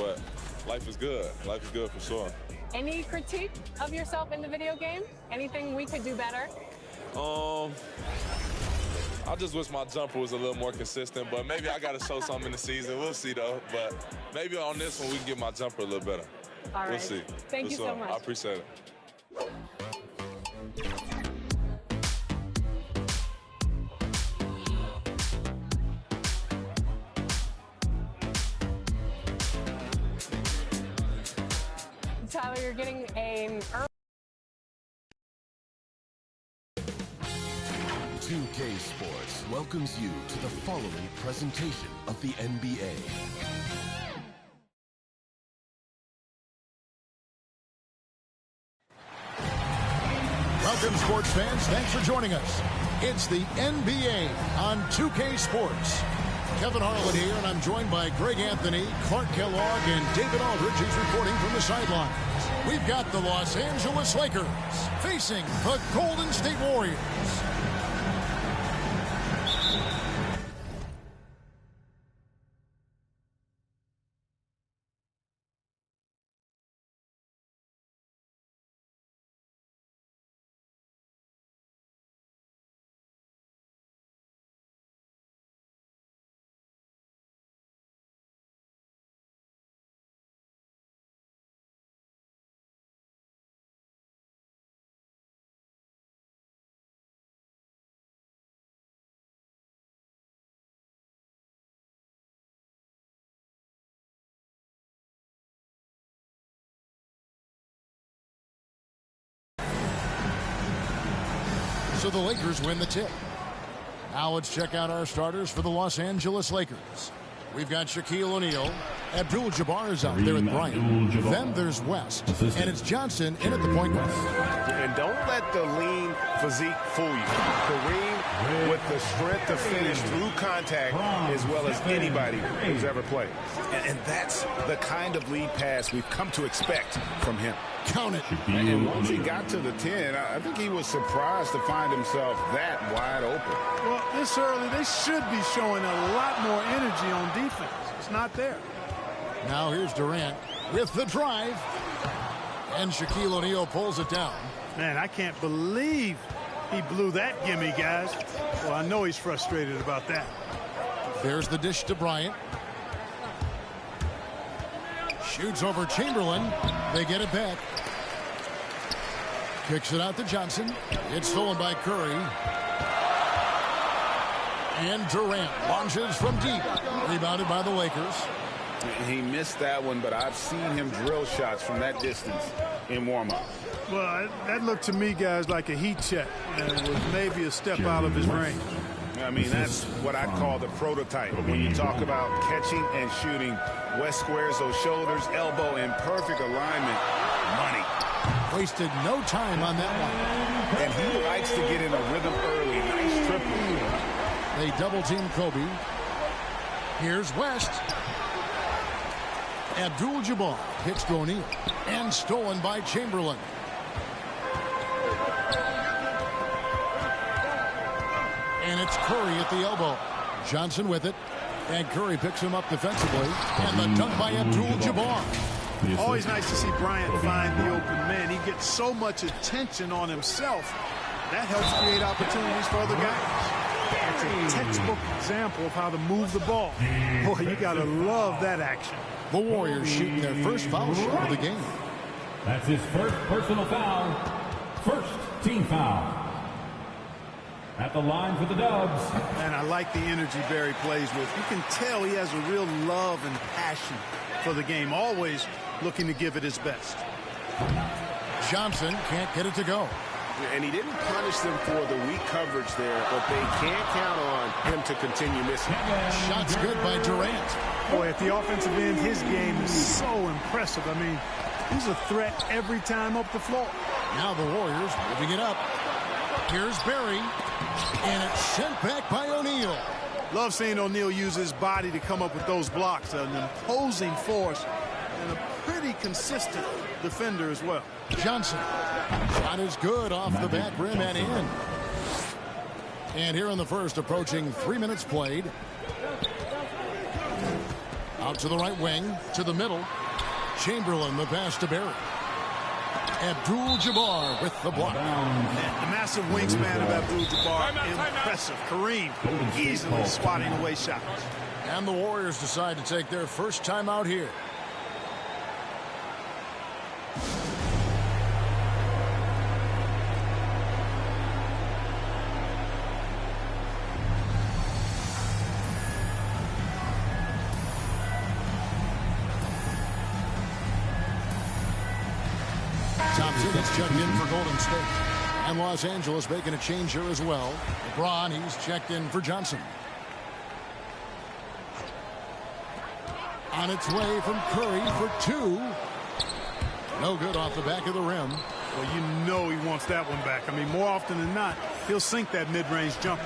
but life is good. Life is good for sure. Any critique of yourself in the video game? Anything we could do better? I just wish my jumper was a little more consistent, but maybe I got to show something in the season. We'll see, though. But maybe on this one, we can get my jumper a little better. All right. We'll see. Thank you so much. I appreciate it. Tyler, you're getting an early 2K Sports welcomes you to the following presentation of the NBA. Welcome, sports fans. Thanks for joining us. It's the NBA on 2K Sports. Kevin Harlan here, and I'm joined by Greg Anthony, Clark Kellogg, and David Aldridge, who's reporting from the sidelines. We've got the Los Angeles Lakers facing the Golden State Warriors. So the Lakers win the tip. Now let's check out our starters for the Los Angeles Lakers. We've got Shaquille O'Neal. Abdul-Jabbar is out there with Bryant. Then there's West. And it's Johnson in at the point guard. And don't let the lean physique fool you. Kareem with the strength to finish through contact as well as anybody who's ever played. And that's the kind of lead pass we've come to expect from him. Count it. And once he got to the 10, I think he was surprised to find himself that wide open. Well, this early, they should be showing a lot more energy on defense. It's not there. Now here's Durant with the drive. And Shaquille O'Neal pulls it down. Man, I can't believe he blew that gimme, guys. Well, I know he's frustrated about that. There's the dish to Bryant. Shoots over Chamberlain. They get it back. Kicks it out to Johnson. It's stolen by Curry. And Durant launches from deep. Rebounded by the Lakers. He missed that one, but I've seen him drill shots from that distance in warm-up. Well, that looked to me, guys, like a heat check. And it was maybe a step out of his range. I mean, that's what I call the prototype. When you talk about catching and shooting, West squares those shoulders, elbow in perfect alignment. Money. Wasted no time on that one. And he likes to get in a rhythm early. Nice triple. They double-team Kobe. Here's West. Abdul-Jabbar hits to O'Neal. And stolen by Chamberlain. And it's Curry at the elbow. Johnson with it. And Curry picks him up defensively. And the dunk by Abdul-Jabbar. Always nice to see Bryant find the open man. He gets so much attention on himself. That helps create opportunities for other guys. It's a textbook example of how to move the ball. Boy, you got to love that action. The Warriors shooting their first foul shot of the game. That's his first personal foul. First team foul. At the line for the Dubs. And I like the energy Barry plays with. You can tell he has a real love and passion for the game. Always looking to give it his best. Johnson can't get it to go. And he didn't punish them for the weak coverage there, but they can't count on him to continue missing. Shots good by Durant. Boy, at the offensive end, his game is so impressive. I mean, he's a threat every time up the floor. Now the Warriors moving it up. Here's Barry. And it's sent back by O'Neal. Love seeing O'Neal use his body to come up with those blocks. An imposing force and a pretty consistent defender as well. Johnson. Shot is good off the back rim and in. And here in the first, approaching 3 minutes played. Out to the right wing, to the middle. Chamberlain, the pass to Barry. Abdul-Jabbar with the block. The massive wingspan of Abdul-Jabbar, impressive. Kareem easily swatting away shots. And the Warriors decide to take their first time out here. Thompson gets checked in for Golden State. And Los Angeles making a change here as well. LeBron, he's checked in for Johnson. On its way from Curry for two. No good off the back of the rim. Well, you know he wants that one back. I mean, more often than not, he'll sink that mid-range jumper.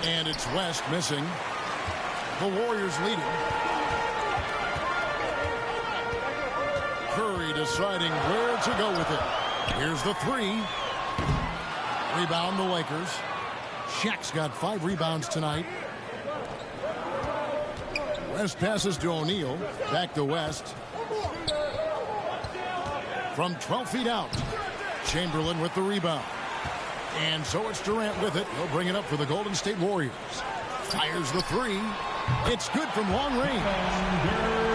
And it's West missing. The Warriors leading. Curry deciding where to go with it. Here's the three. Rebound the Lakers. Shaq's got 5 rebounds tonight. West passes to O'Neal. Back to West. From 12 feet out. Chamberlain with the rebound. And so it's Durant with it. He'll bring it up for the Golden State Warriors. Fires the three. It's good from long range.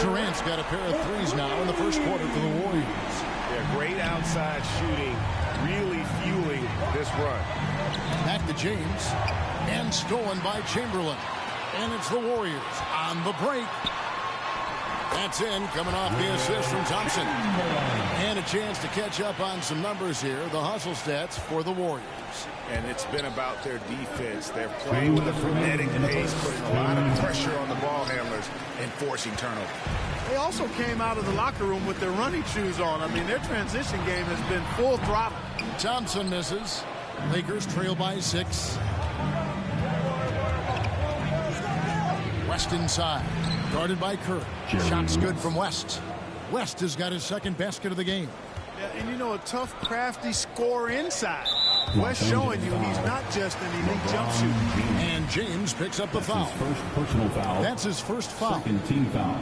Durant's got a pair of threes now in the first quarter for the Warriors. Yeah, great outside shooting, really fueling this run. Back to James. And stolen by Chamberlain. And it's the Warriors on the break. That's in, coming off the assist from Thompson. And a chance to catch up on some numbers here. The hustle stats for the Warriors. And it's been about their defense. They're playing with a frenetic pace, putting a lot of pressure on the ball handlers and forcing turnovers. They also came out of the locker room with their running shoes on. I mean, their transition game has been full throttle. Thompson misses. Lakers trail by 6. West inside. Guarded by Curry. Shot's good from West. West has got his second basket of the game. Yeah, and you know, a tough, crafty scorer inside. West showing you he's not just an elite jump shooter. And James picks up the foul. First personal foul. That's his first foul. Second team foul.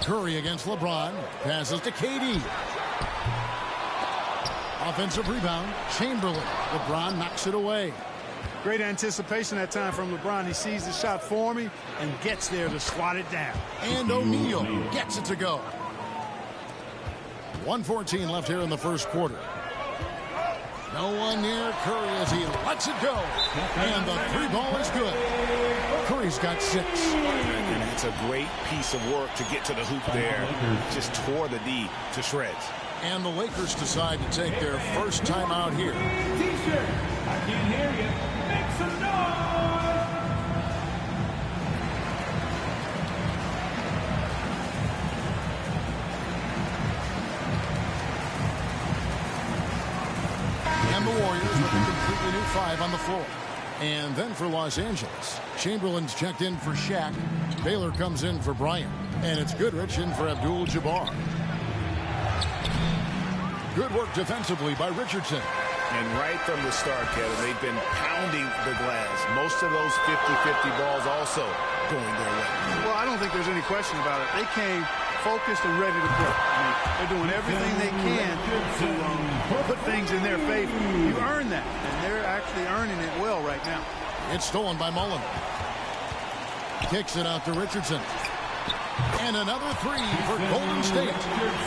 Curry against LeBron. Passes to KD. Offensive rebound. Chamberlain. LeBron knocks it away. Great anticipation that time from LeBron. He sees the shot for me and gets there to swat it down. And O'Neal gets it to go. 1:14 left here in the first quarter. No one near Curry as he lets it go. And the three ball is good. Curry's got 6. And it's a great piece of work to get to the hoop there. Just tore the D to shreds. And the Lakers decide to take their first time out here. T-shirt. I can't hear you. Make some noise. And the Warriors with a completely new 5 on the floor. And then for Los Angeles, Chamberlain's checked in for Shaq. Baylor comes in for Bryant. And it's Goodrich in for Abdul-Jabbar. Good work defensively by Richardson. And right from the start, Kevin, they've been pounding the glass. Most of those 50-50 balls also going their way. Well, I don't think there's any question about it. They came focused and ready to play. I mean, they're doing everything they can to put things in their favor. You earned that, and they're actually earning it well right now. It's stolen by Mullen. Kicks it out to Richardson. And another 3 for Golden State.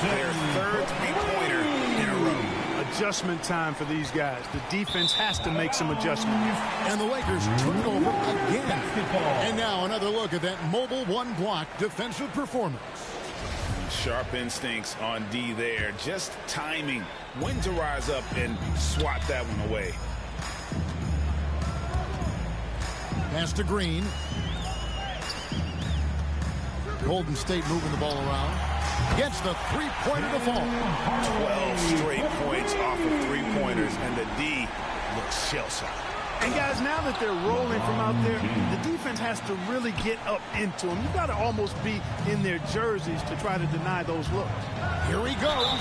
Their third three-pointer in a row. Adjustment time for these guys. The defense has to make some adjustments. And the Lakers turn it over again. And now another look at that mobile one-block defensive performance. Sharp instincts on D there. Just timing when to rise up and swat that one away. Pass to Green. Golden State moving the ball around. Gets the three-pointer to fall. 12 straight points off of three-pointers, and the D looks shell-shocked. And guys, now that they're rolling from out there, the defense has to really get up into them. You've got to almost be in their jerseys to try to deny those looks. Here he goes.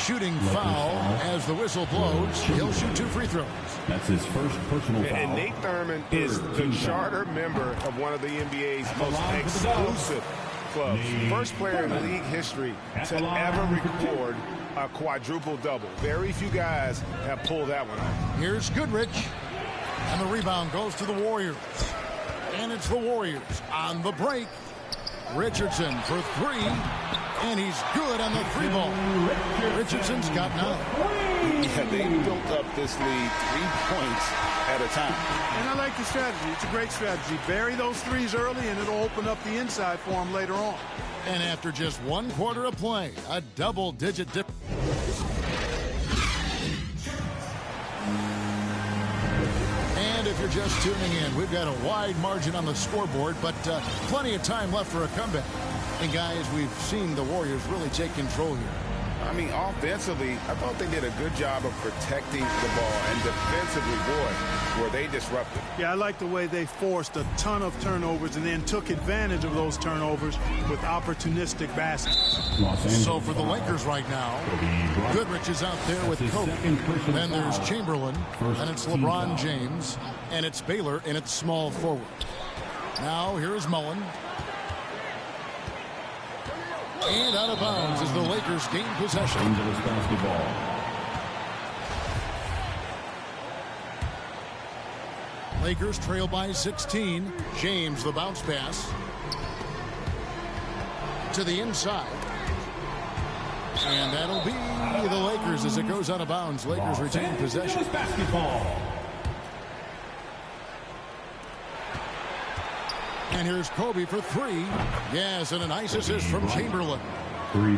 shooting foul as the whistle blows. He'll shoot 2 free throws. That's his first personal foul. And Nate Thurman is the charter member of one of the NBA's most exclusive clubs. First player in league history to ever record a quadruple-double. Very few guys have pulled that one off. Here's Goodrich. And the rebound goes to the Warriors. And it's the Warriors on the break. Richardson for 3. And he's good on the 3 ball. Richardson's got 9. Yeah, they built up this lead 3 points at a time. And I like the strategy. It's a great strategy. Bury those threes early, and it'll open up the inside for them later on. And after just 1 quarter of play, a double-digit difference. And if you're just tuning in, we've got a wide margin on the scoreboard, but plenty of time left for a comeback. And guys, we've seen the Warriors really take control here. I mean, offensively, I thought they did a good job of protecting the ball. And defensively, boy, were they disruptive. Yeah, I like the way they forced a ton of turnovers and then took advantage of those turnovers with opportunistic baskets. So for the Lakers right now, Goodrich is out there with Kobe. Then there's Chamberlain, and it's LeBron James, and it's Baylor in its small forward. Now here is Mullen. And out of bounds as the Lakers gain possession. Angeles basketball. Lakers trail by 16. James, the bounce pass. To the inside. And that'll be the Lakers as it goes out of bounds. Lakers retain possession. Basketball. And here's Kobe for 3. Yes, and a nice assist from Chamberlain.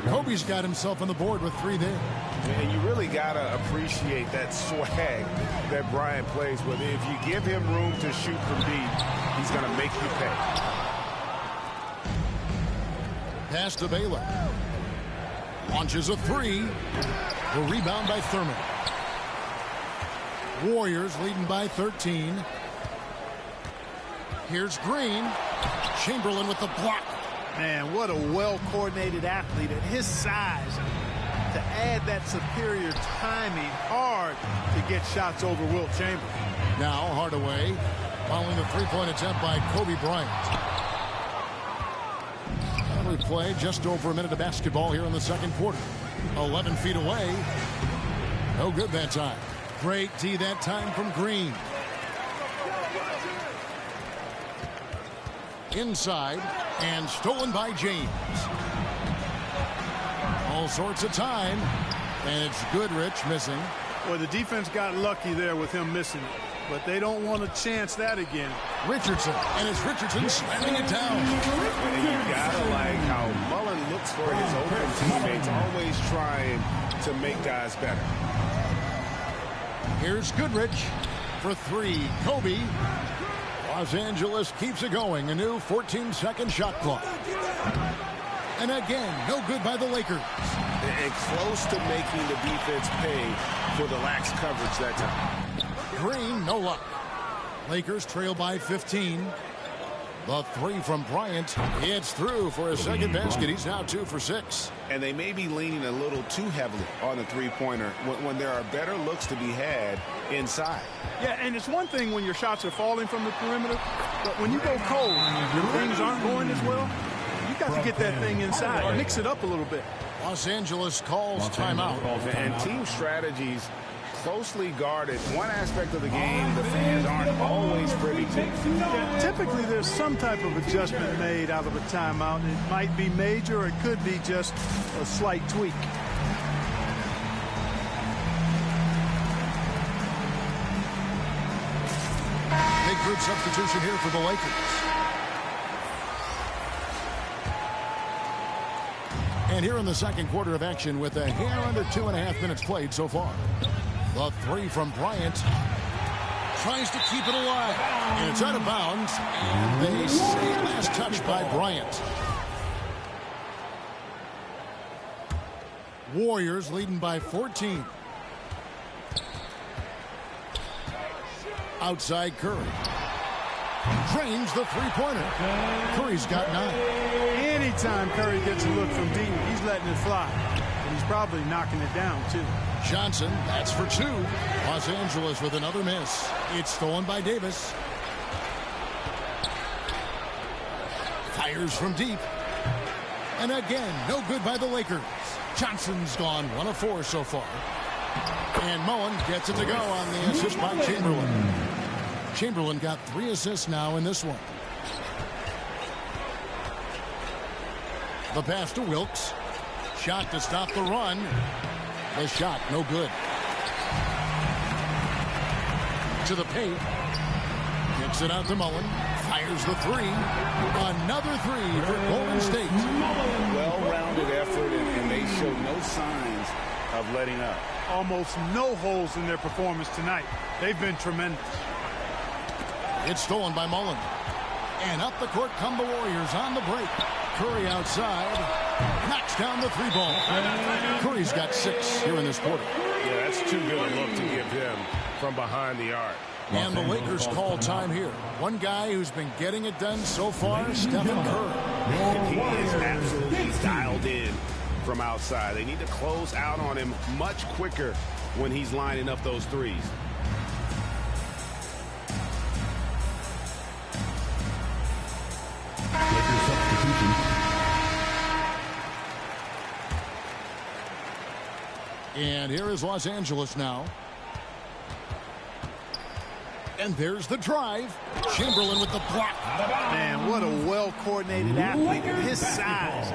Kobe's got himself on the board with 3 there. And you really got to appreciate that swag that Bryant plays with. If you give him room to shoot from deep, he's going to make you pay. Pass to Baylor. Launches a 3. The rebound by Thurman. Warriors leading by 13. Here's Green. Chamberlain with the block. Man, what a well-coordinated athlete at his size. To add that superior timing, hard to get shots over Wilt Chamberlain. Now Hardaway following the 3-point attempt by Kobe Bryant. And we play just over a minute of basketball here in the second quarter. 11 feet away. No good that time. Great D that time from Green. Inside and stolen by James. All sorts of time, and it's Goodrich missing. Well, the defense got lucky there with him missing it, but they don't want to chance that again. Richardson, and it's Richardson slamming it down. And you gotta like how Mullen looks for his open teammates, always trying to make guys better. Here's Goodrich for 3. Kobe. Los Angeles keeps it going. A new 14-second shot clock. And again, no good by the Lakers. And close to making the defense pay for the lax coverage that time. Green, no luck. Lakers trail by 15. The 3 from Bryant. It's through for a second basket. He's now 2 for 6. And they may be leaning a little too heavily on the three-pointer when there are better looks to be had inside. Yeah, and it's one thing when your shots are falling from the perimeter, but when you go cold and things aren't going as well, you got to get that thing inside or mix it up a little bit. Los Angeles calls timeout. And team strategies closely guarded. One aspect of the game the fans aren't always privy to. Yeah, typically there's some type of adjustment made out of a timeout. It might be major or it could be just a slight tweak. Big group substitution here for the Lakers. And here in the second quarter of action with a hair under 2.5 minutes played so far. The 3 from Bryant. Tries to keep it alive. And it's out of bounds. And they say last touch by Bryant. Warriors leading by 14. Outside Curry. Drains the 3-pointer. Curry's got 9. Anytime Curry gets a look from deep, he's letting it fly. and he's probably knocking it down, too. Johnson, that's for 2. Los Angeles with another miss. It's stolen by Davis. Fires from deep. And again, no good by the Lakers. Johnson's gone 1 of 4 so far. And Mullen gets it to go on the assist by Chamberlain. Chamberlain got 3 assists now in this one. The pass to Wilkes. Shot to stop the run. The shot, no good. To the paint. Kicks it out to Mullen. Fires the 3. Another 3 for Golden State. Well-rounded effort, and they show no signs of letting up. Almost no holes in their performance tonight. They've been tremendous. It's stolen by Mullen. And up the court come the Warriors on the break. Curry outside. Knocks down the 3 ball. Curry's got 6 here in this quarter. Yeah, that's too good a look to give him from behind the arc. And the Lakers call time here. One guy who's been getting it done so far, Stephen Curry. And he is absolutely dialed in from outside. They need to close out on him much quicker when he's lining up those threes. And here is Los Angeles now. And there's the drive. Chamberlain with the block. Man, what a well-coordinated athlete of his size.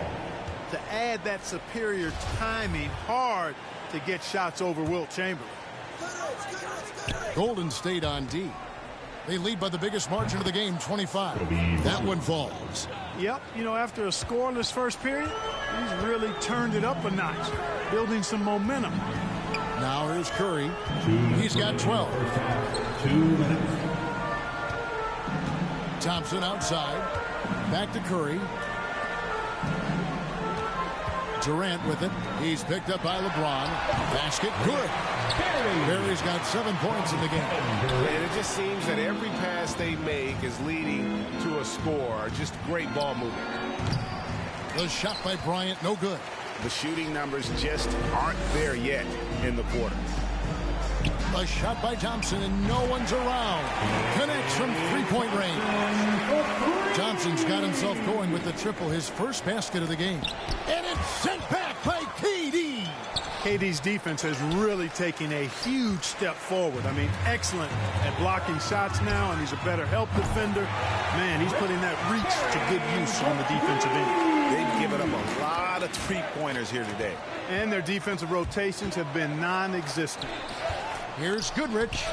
To add that superior timing, hard to get shots over Wilt Chamberlain. Golden State on D. They lead by the biggest margin of the game, 25. That one falls. Yep, you know, after a scoreless first period, he's really turned it up a notch, building some momentum. Now here's Curry. He's got 12. 2 minutes. Thompson outside. Back to Curry. Durant with it. He's picked up by LeBron. Basket good. Barry's got 7 points in the game. And it just seems that every pass they make is leading to a score. Just great ball movement. The shot by Bryant, no good. The shooting numbers just aren't there yet in the quarter. A shot by Thompson, and no one's around. Connects from 3-point range. Thompson's got himself going with the triple, his first basket of the game. And it's sent back by KD. KD's defense has really taken a huge step forward. I mean, excellent at blocking shots now, and he's a better help defender. Man, he's putting that reach to good use on the defensive end. They've given up a lot of three-pointers here today. And their defensive rotations have been non-existent. Here's Goodrich.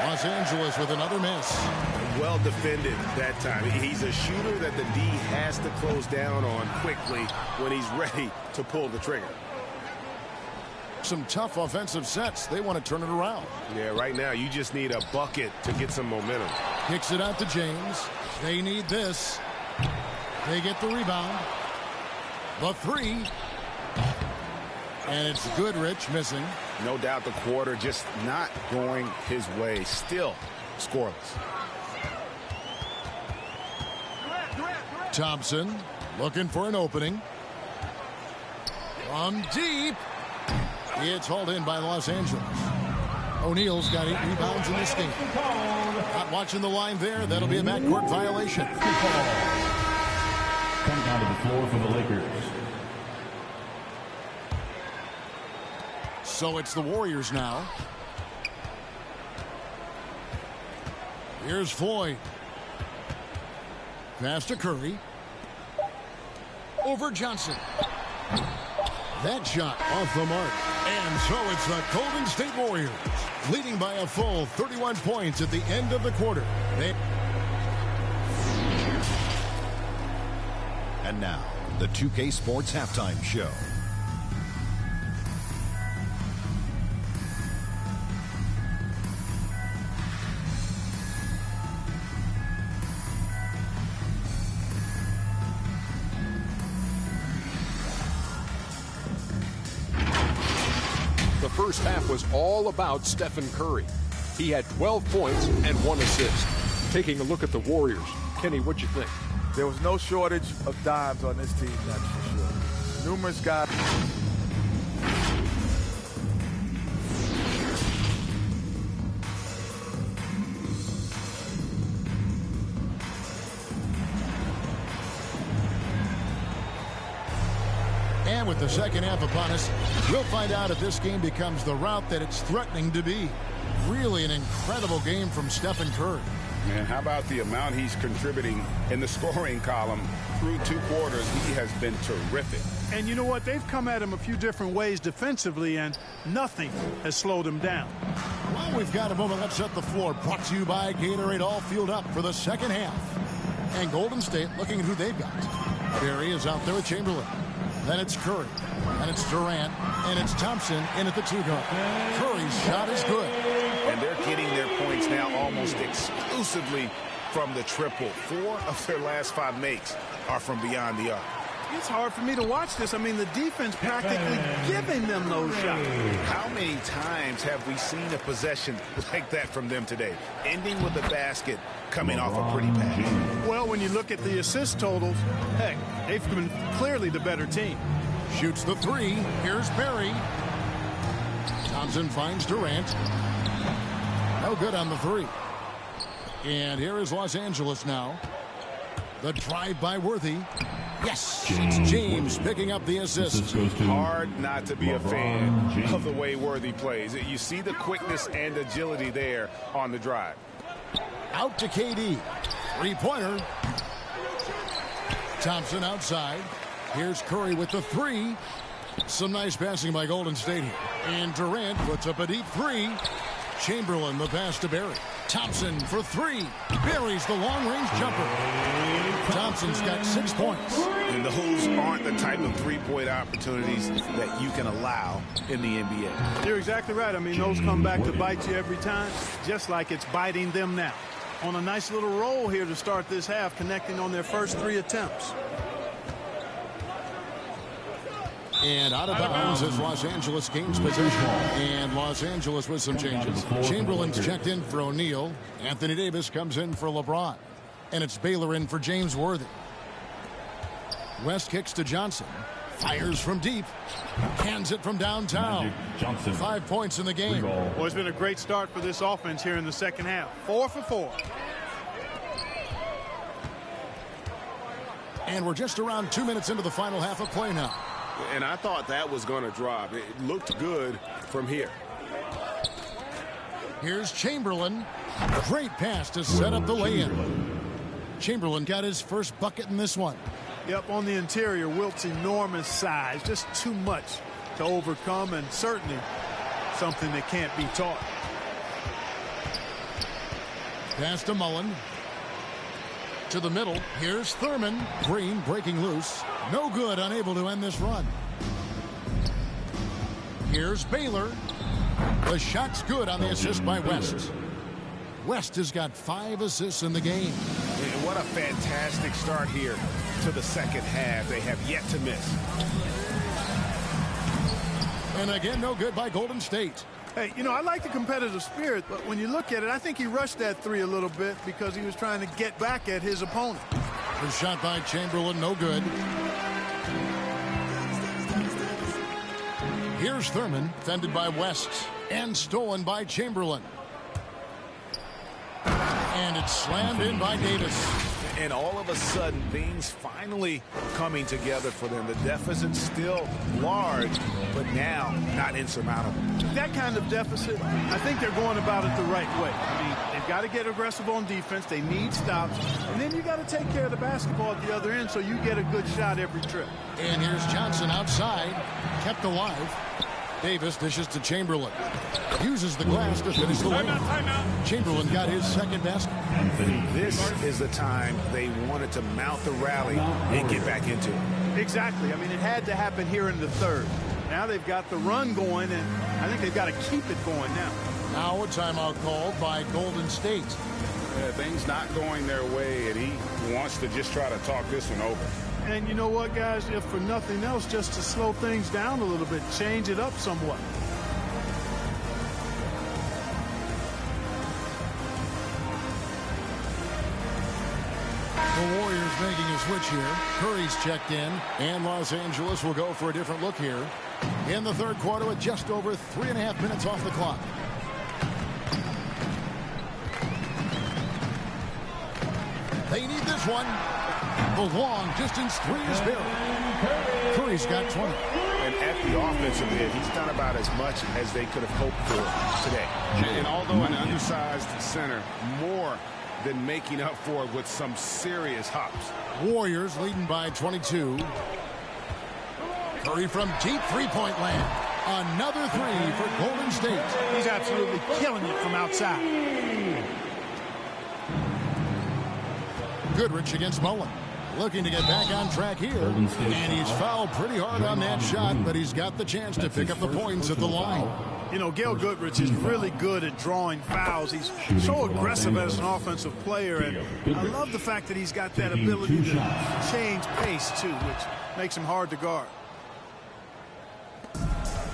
Los Angeles with another miss. Well defended that time. He's a shooter that the D has to close down on quickly when he's ready to pull the trigger. Some tough offensive sets. They want to turn it around. Yeah, right now you just need a bucket to get some momentum. Kicks it out to James. They need this. They get the rebound. The 3. And it's Goodrich missing. No doubt the quarter just not going his way. Still scoreless. Thompson looking for an opening. From deep. It's hauled in by Los Angeles. O'Neal's got 8 rebounds in this game. Not watching the line there. That'll be a backcourt violation. Come down to the floor for the Lakers. So it's the Warriors now. Here's Floyd. Pass to Curry. Over Johnson. That shot off the mark. And so it's the Golden State Warriors leading by a full 31 points at the end of the quarter. And now, the 2K Sports Halftime Show. The first half was all about Stephen Curry. He had 12 points and 1 assist. Taking a look at the Warriors, Kenny, what'd you think? There was no shortage of dimes on this team, that's for sure. Numerous guys. And with the second half upon us, we'll find out if this game becomes the route that it's threatening to be. Really an incredible game from Stephen Curry. Man, how about the amount he's contributing in the scoring column through 2 quarters? He has been terrific. And you know what? They've come at him a few different ways defensively, and nothing has slowed him down. Well, we've got a moment. Let's set the floor. Brought to you by Gatorade. All fueled up for the second half. And Golden State looking at who they've got. Barry is out there with Chamberlain. Then it's Curry. And it's Durant. And it's Thompson in at the 2-guard. Curry's shot is good. And they're getting their points now almost exclusively from the triple. 4 of their last 5 makes are from beyond the arc. It's hard for me to watch this. I mean, the defense practically giving them those shots. How many times have we seen a possession like that from them today? Ending with a basket, coming off a pretty pass. Well, when you look at the assist totals, heck, they've been clearly the better team. Shoots the 3. Here's Barry. Thompson finds Durant. No good on the 3. And here is Los Angeles now. The drive by Worthy. Yes, it's James picking up the assist. Hard not to be a fan of the way Worthy plays. You see the quickness and agility there on the drive. Out to KD. 3-pointer. Thompson outside. Here's Curry with the 3. Some nice passing by Golden State here. And Durant puts up a deep 3. Chamberlain the pass to Barry. Thompson for 3. Barry's the long-range jumper. Thompson's got 6 points. And those aren't the type of 3-point opportunities that you can allow in the NBA. You're exactly right. I mean, those come back to bite you every time, just like it's biting them now. On a nice little roll here to start this half, connecting on their first 3 attempts. And out of bounds as Los Angeles gains possession. And Los Angeles with some changes. Chamberlain's checked in for O'Neal. Anthony Davis comes in for LeBron. And it's Baylor in for James Worthy. West kicks to Johnson. Fires from deep. Cans it from downtown. 5 points in the game. Well, it's been a great start for this offense here in the second half. 4 for 4. And we're just around 2 minutes into the final half of play now. And I thought that was going to drop. It looked good from here. Here's Chamberlain. Great pass to set up the lay-in. Chamberlain got his first bucket in this one. Yep, on the interior, Wilt's enormous size. Just too much to overcome, and certainly something that can't be taught. Pass to Mullen. To the middle. Here's Thurman. Green breaking loose. No good, unable to end this run. Here's Baylor. The shot's good on the assist by West. West has got 5 assists in the game. And what a fantastic start here to the second half. They have yet to miss. And again, no good by Golden State. Hey, you know, I like the competitive spirit, but when you look at it, I think he rushed that 3 a little bit because he was trying to get back at his opponent. The shot by Chamberlain, no good. Here's Thurman, fended by West, and stolen by Chamberlain. And it's slammed in by Davis. And all of a sudden, things finally coming together for them. The deficit's still large, but now not insurmountable. That kind of deficit, I think they're going about it the right way. I mean, they've got to get aggressive on defense. They need stops. And then you got to take care of the basketball at the other end so you get a good shot every trip. And here's Johnson outside, kept alive. Davis dishes to Chamberlain. Uses the glass to finish the win. Chamberlain got his second basket. This is the time they wanted to mount the rally and get back into it. Exactly. I mean, it had to happen here in the third. Now they've got the run going, and I think they've got to keep it going now. Now a timeout called by Golden State. Things not going their way, and he wants to just try to talk this one over. And you know what, guys? If for nothing else, just to slow things down a little bit, change it up somewhat. The Warriors making a switch here. Curry's checked in, and Los Angeles will go for a different look here in the third quarter with just over 3.5 minutes off the clock. They need this one. The long distance three is buried. Curry's got 20. And at the offensive end, he's done about as much as they could have hoped for today. And although an undersized center, more than making up for it with some serious hops. Warriors leading by 22. Curry from deep three-point land. Another three for Golden State. He's absolutely killing it from outside. Goodrich against Mullen. Looking to get back on track here. And he's fouled pretty hard on that shot, but he's got the chance to pick up the points at the line. You know, Gail Goodrich is really good at drawing fouls. He's so aggressive as an offensive player, and I love the fact that he's got that ability to change pace, too, which makes him hard to guard.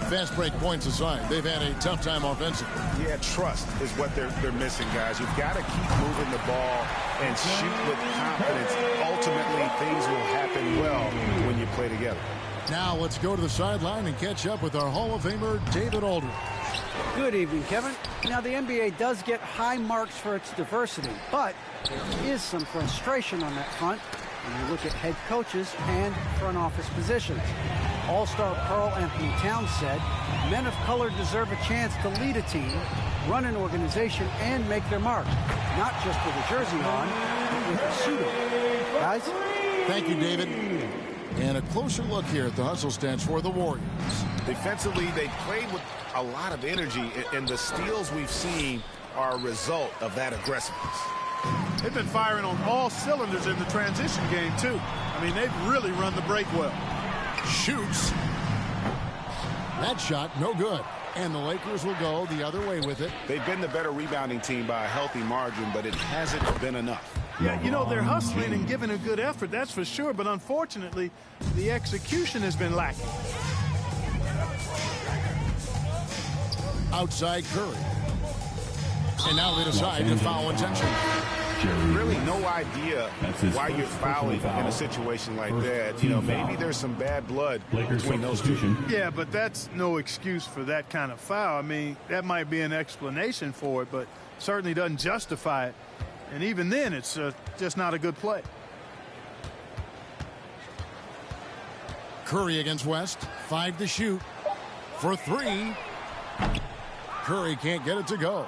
Fast break points aside, they've had a tough time offensively. Yeah, trust is what they're missing, guys. You've got to keep moving the ball and shoot with confidence. Ultimately, things will happen well when you play together. Now let's go to the sideline and catch up with our Hall of Famer, David Aldridge. Good evening, Kevin. Now, the NBA does get high marks for its diversity, but there is some frustration on that front when you look at head coaches and front office positions. All-star Karl Anthony Towns said, men of color deserve a chance to lead a team, run an organization, and make their mark. Not just with a jersey on, but with a suit on. Guys? Thank you, David. And a closer look here at the hustle stats for the Warriors. Defensively, they played with a lot of energy, and the steals we've seen are a result of that aggressiveness. They've been firing on all cylinders in the transition game, too. I mean, they've really run the break well. Shoots. That shot, no good. And the Lakers will go the other way with it. They've been the better rebounding team by a healthy margin, but it hasn't been enough. Yeah, you know, they're hustling and giving a good effort, that's for sure. But unfortunately, the execution has been lacking. Outside Curry. And now they decide to foul intention. Really no idea why you're fouling in a situation like that. You know, maybe there's some bad blood between those two. Yeah, but that's no excuse for that kind of foul. I mean, that might be an explanation for it, but certainly doesn't justify it. And even then, it's just not a good play. Curry against West. 5 to shoot. For 3. Curry can't get it to go.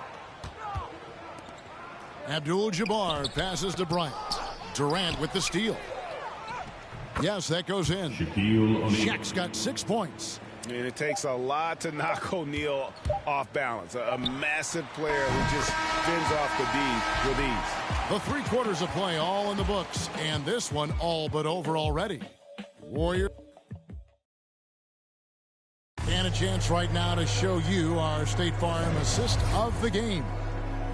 Abdul-Jabbar passes to Bryant. Durant with the steal. Yes, that goes in. Shaq's got 6 points. And it takes a lot to knock O'Neal off balance. A massive player who just spins off the D with ease. The 3 quarters of play all in the books. And this one all but over already. Warriors. And a chance right now to show you our State Farm assist of the game.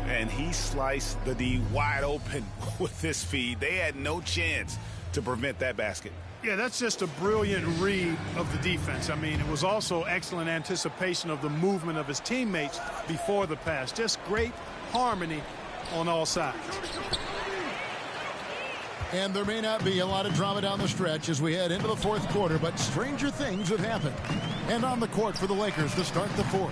And he sliced the D wide open with this feed. They had no chance to prevent that basket. Yeah, that's just a brilliant read of the defense. I mean, it was also excellent anticipation of the movement of his teammates before the pass. Just great harmony on all sides. And there may not be a lot of drama down the stretch as we head into the 4th quarter, but stranger things have happened. And on the court for the Lakers to start the 4th.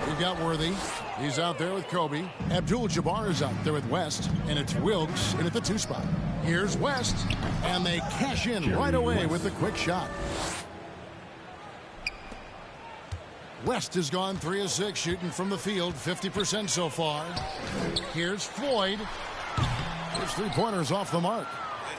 We've got Worthy. He's out there with Kobe. Abdul-Jabbar is out there with West. And it's Wilkes in at the 2 spot. Here's West. And they cash in right away with the quick shot. West has gone 3 of 6 shooting from the field. 50% so far. Here's Floyd. His 3-pointers off the mark.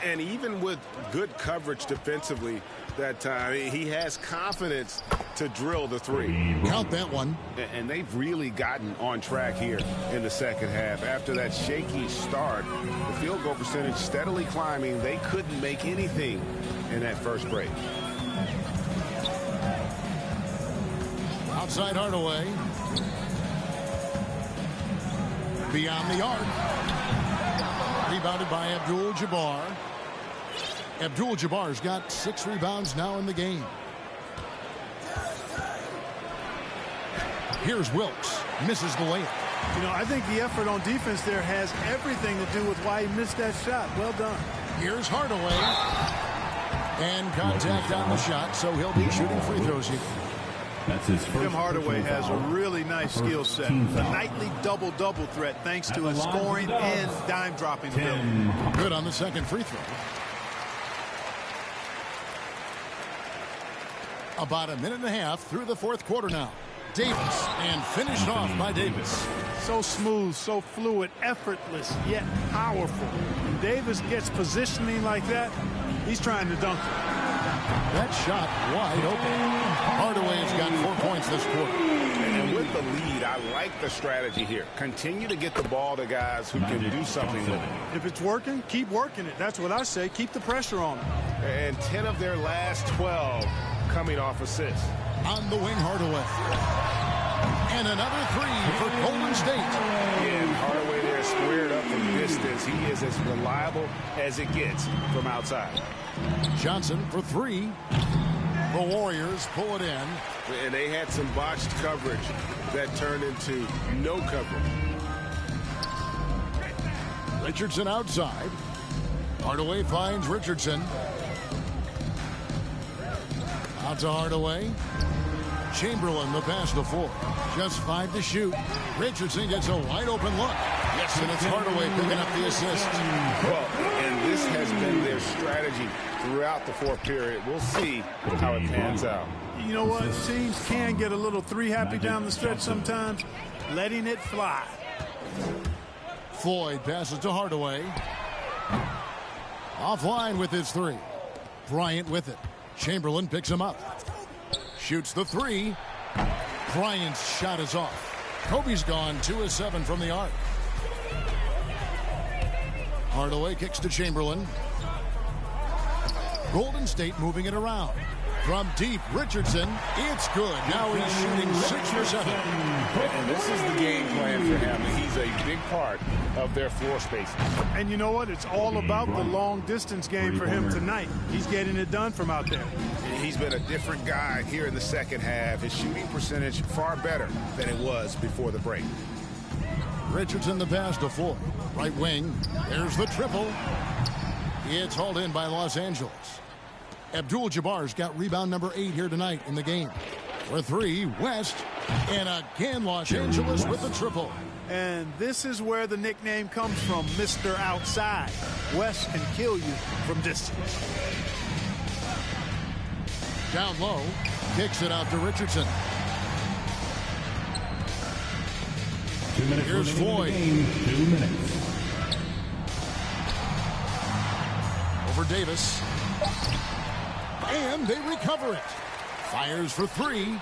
And even with good coverage defensively that time, he has confidence to drill the 3. Count that one. And they've really gotten on track here in the second half. After that shaky start, the field goal percentage steadily climbing. They couldn't make anything in that first break. Outside Hardaway. Beyond the arc. Rebounded by Abdul-Jabbar. Abdul-Jabbar's got 6 rebounds now in the game. Here's Wilkes. Misses the layup. You know, I think the effort on defense there has everything to do with why he missed that shot. Well done. Here's Hardaway. And contact on the shot, so he'll be shooting free throws here. That's his first. Tim Hardaway has a really nice skill set. A nightly double-double threat thanks to his scoring and dime-dropping ability. Good on the second free throw. About a minute and a half through the fourth quarter now. Davis, and finished off by Davis. So smooth, so fluid, effortless, yet powerful. When Davis gets positioning like that, he's trying to dunk it. That shot wide open. Hardaway's got 4 points this quarter. And with the lead, I like the strategy here. Continue to get the ball to guys who can do something with it. If it's working, keep working it. That's what I say. Keep the pressure on them. And 10 of their last 12 coming off assists. On the wing, Hardaway. And another three for Golden State. And Hardaway there squared up from distance. He is as reliable as it gets from outside. Johnson for three. The Warriors pull it in. And they had some botched coverage that turned into no coverage. Richardson outside. Hardaway finds Richardson. Out to Hardaway. Chamberlain, the pass to Ford. Just 5 to shoot. Richardson gets a wide open look. Yes, and it's Hardaway picking up the assist. Well, and this has been their strategy throughout the fourth period. We'll see how it pans out. You know what? Teams can get a little three happy down the stretch sometimes. Letting it fly. Floyd passes to Hardaway. Offline with his three. Bryant with it. Chamberlain picks him up. Shoots the three. Bryant's shot is off. Kobe's gone 2 of 7 from the arc. Hardaway kicks to Chamberlain. Golden State moving it around. From deep, Richardson. It's good. Now he's shooting 6 for 7. And this is the game plan for him. He's a big part of their floor space. And you know what? It's all about the long distance game for him tonight. He's getting it done from out there. He's been a different guy here in the second half. His shooting percentage far better than it was before the break. Richardson the pass to Floyd. Right wing. There's the triple. It's hauled in by Los Angeles. Abdul-Jabbar's got rebound number 8 here tonight in the game. For three, West. And again, Los Angeles with the triple. And this is where the nickname comes from, Mr. Outside. West can kill you from distance. Down low, kicks it out to Richardson. 2 minutes. Here's Floyd. 2 minutes. Over Davis. And they recover it. Fires for three.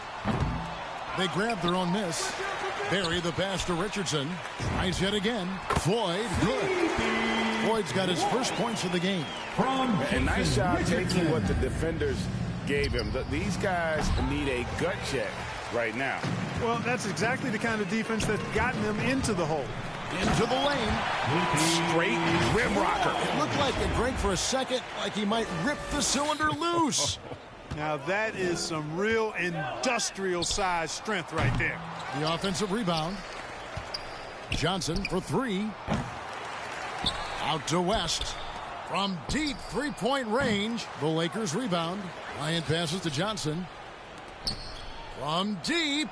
They grab their own miss. Barry the pass to Richardson. Tries yet again. Floyd, good. Floyd's got his first points of the game. And nice job taking what the defenders gave him. These guys need a gut check right now. Well, that's exactly the kind of defense that's gotten them into the hole. Into the lane. Straight rim rocker. It looked like it drank for a second, like he might rip the cylinder loose. Now that is some real industrial size strength right there. The offensive rebound. Johnson for three. Out to West. From deep three-point range, the Lakers rebound. Bryant passes to Johnson. From deep.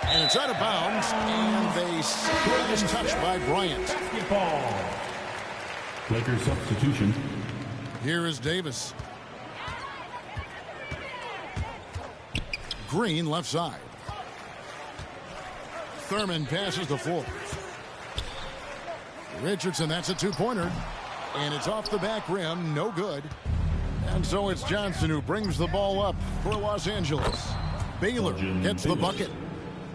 And it's out of bounds. And they score this touch by Bryant. Basketball. Lakers substitution. Here is Davis. Green left side. Thurman passes to Ford. Richardson, that's a two-pointer. And it's off the back rim, no good. And so it's Johnson who brings the ball up for Los Angeles. Baylor gets the bucket.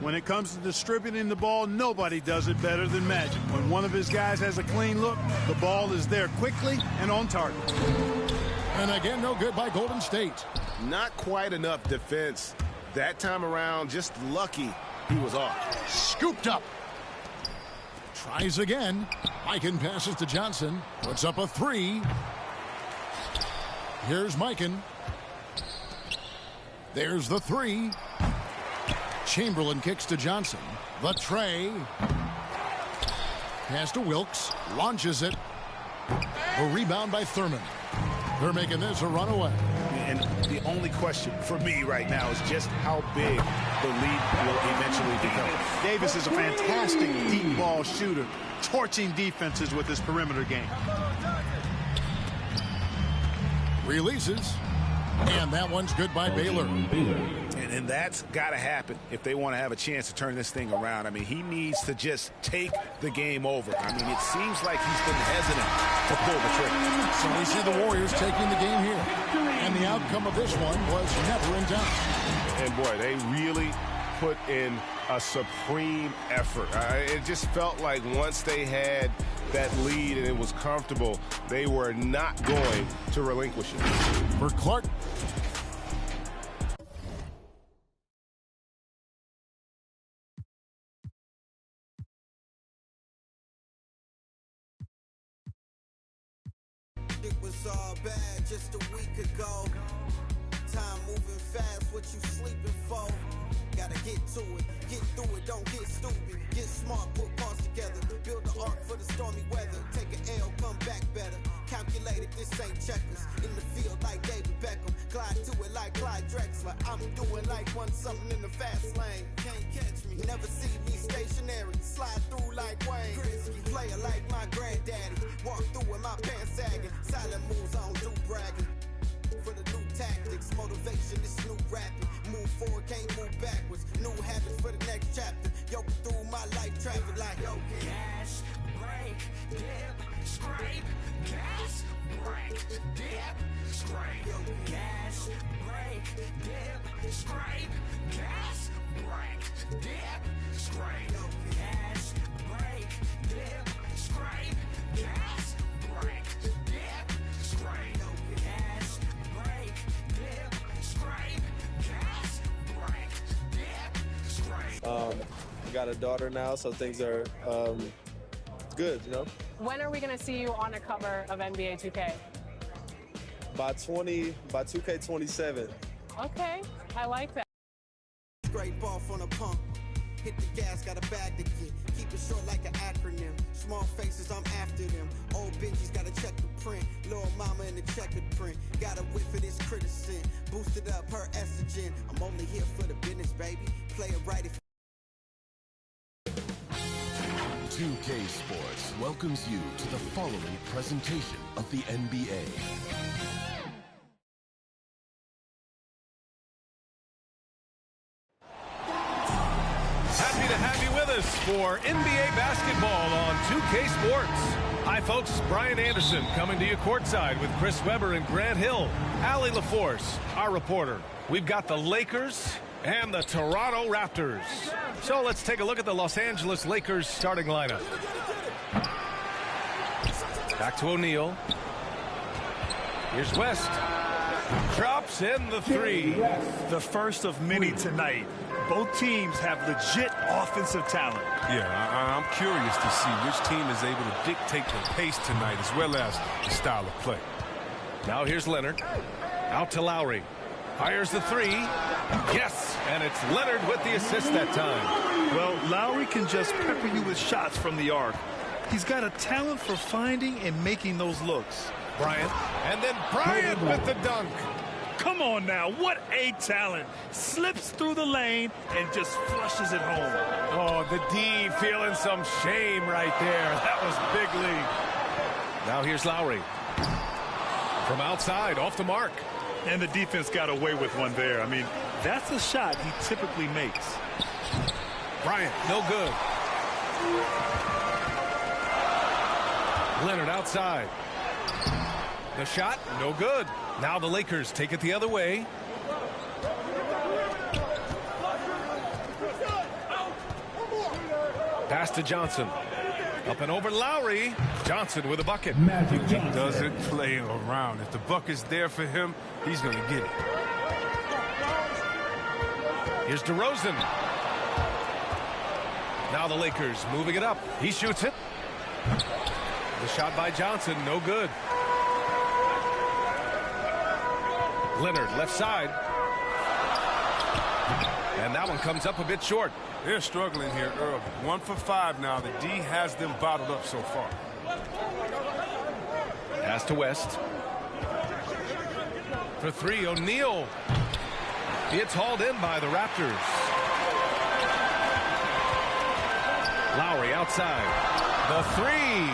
When it comes to distributing the ball, nobody does it better than Magic. When one of his guys has a clean look, the ball is there quickly and on target. And again, no good by Golden State. Not quite enough defense that time around. Just lucky he was off. Scooped up. Tries again. Mikan passes to Johnson. Puts up a three. Here's Mikan. There's the three. Chamberlain kicks to Johnson. The tray. Pass to Wilkes. Launches it. The rebound by Thurman. They're making this a runaway. And the only question for me right now is just how big the lead will eventually become. Davis is a fantastic deep ball shooter, torching defenses with his perimeter game. Releases. And that one's good by Baylor. And that's got to happen if they want to have a chance to turn this thing around. I mean, he needs to just take the game over. I mean, it seems like he's been hesitant to pull the trigger. So we see the Warriors taking the game here. And the outcome of this one was never in doubt. And, boy, they really put in a supreme effort. It just felt like once they had that lead and it was comfortable, they were not going to relinquish it. For Clark. It was all bad just a week ago. Time moving fast, what you sleeping for? Gotta get to it, get through it, don't get stupid. Get smart, put parts together. Build the ark for the stormy weather. Take an L, come back better. Calculated, this ain't checkers. In the field like David Beckham. Glide to it like Clyde Drexler. I'm doing like one something in the fast lane. Can't catch me, never see me stationary. Slide through like Wayne. Gretzky, player like my granddaddy. Walk through with my pants sagging. Silent moves, I don't do bragging. For the new tactics, motivation, this new rapping. Move forward, can't move backwards. New habits for the next chapter. Yo, through my life traffic like yo. Gas, brake, dip, scrape. Gas, brake, dip, scrape. Yo, gas, brake, dip, scrape. Gas, brake, dip, scrape. Yo, gas, brake, dip, scrape. Gas, brake, dip, scrape. Yo, gas, brake, dip, scrape. Gas, brake, dip, scrape. Got a daughter now, so things are good, you know. When are we going to see you on a cover of NBA 2K? By 2K27. Okay, I like that. Scrape off on a pump. Hit the gas, got a bag to get. Keep it short like an acronym. Small faces, I'm after them. Old Benji's gotta check the print. Little mama in the checkered print. Got a whiff of this criticism. Boosted up her estrogen. I'm only here for the business, baby. Play it right if 2K Sports welcomes you to the following presentation of the NBA. Happy to have you with us for NBA basketball on 2K Sports. Hi, folks. Brian Anderson coming to you courtside with Chris Webber and Grant Hill. Allie LaForce, our reporter. We've got the Lakers and the Toronto Raptors. So let's take a look at the Los Angeles Lakers starting lineup. Back to O'Neal. Here's West. Drops in the three. The first of many tonight. Both teams have legit offensive talent. Yeah, I'm curious to see which team is able to dictate the pace tonight as well as the style of play. Now here's Leonard. Out to Lowry. Fires the three. Yes, and it's Leonard with the assist that time. Well, Lowry can just pepper you with shots from the arc. He's got a talent for finding and making those looks. Bryant, and then Bryant with the dunk. Come on now, what a talent. Slips through the lane and just flushes it home. Oh, the D feeling some shame right there. That was big league. Now here's Lowry. From outside, off the mark. And the defense got away with one there. I mean, that's a shot he typically makes. Bryant, no good. Leonard outside. The shot, no good. Now the Lakers take it the other way. Pass to Johnson. Up and over Lowry. Johnson with a bucket. He doesn't play around. If the bucket's there for him, he's going to get it. Here's DeRozan. Now the Lakers moving it up. He shoots it. The shot by Johnson, no good. Leonard, left side. And that one comes up a bit short. They're struggling here early. 1 for 5 now. The D has them bottled up so far. Pass to West. For three, O'Neal. It's hauled in by the Raptors. Lowry outside. The three.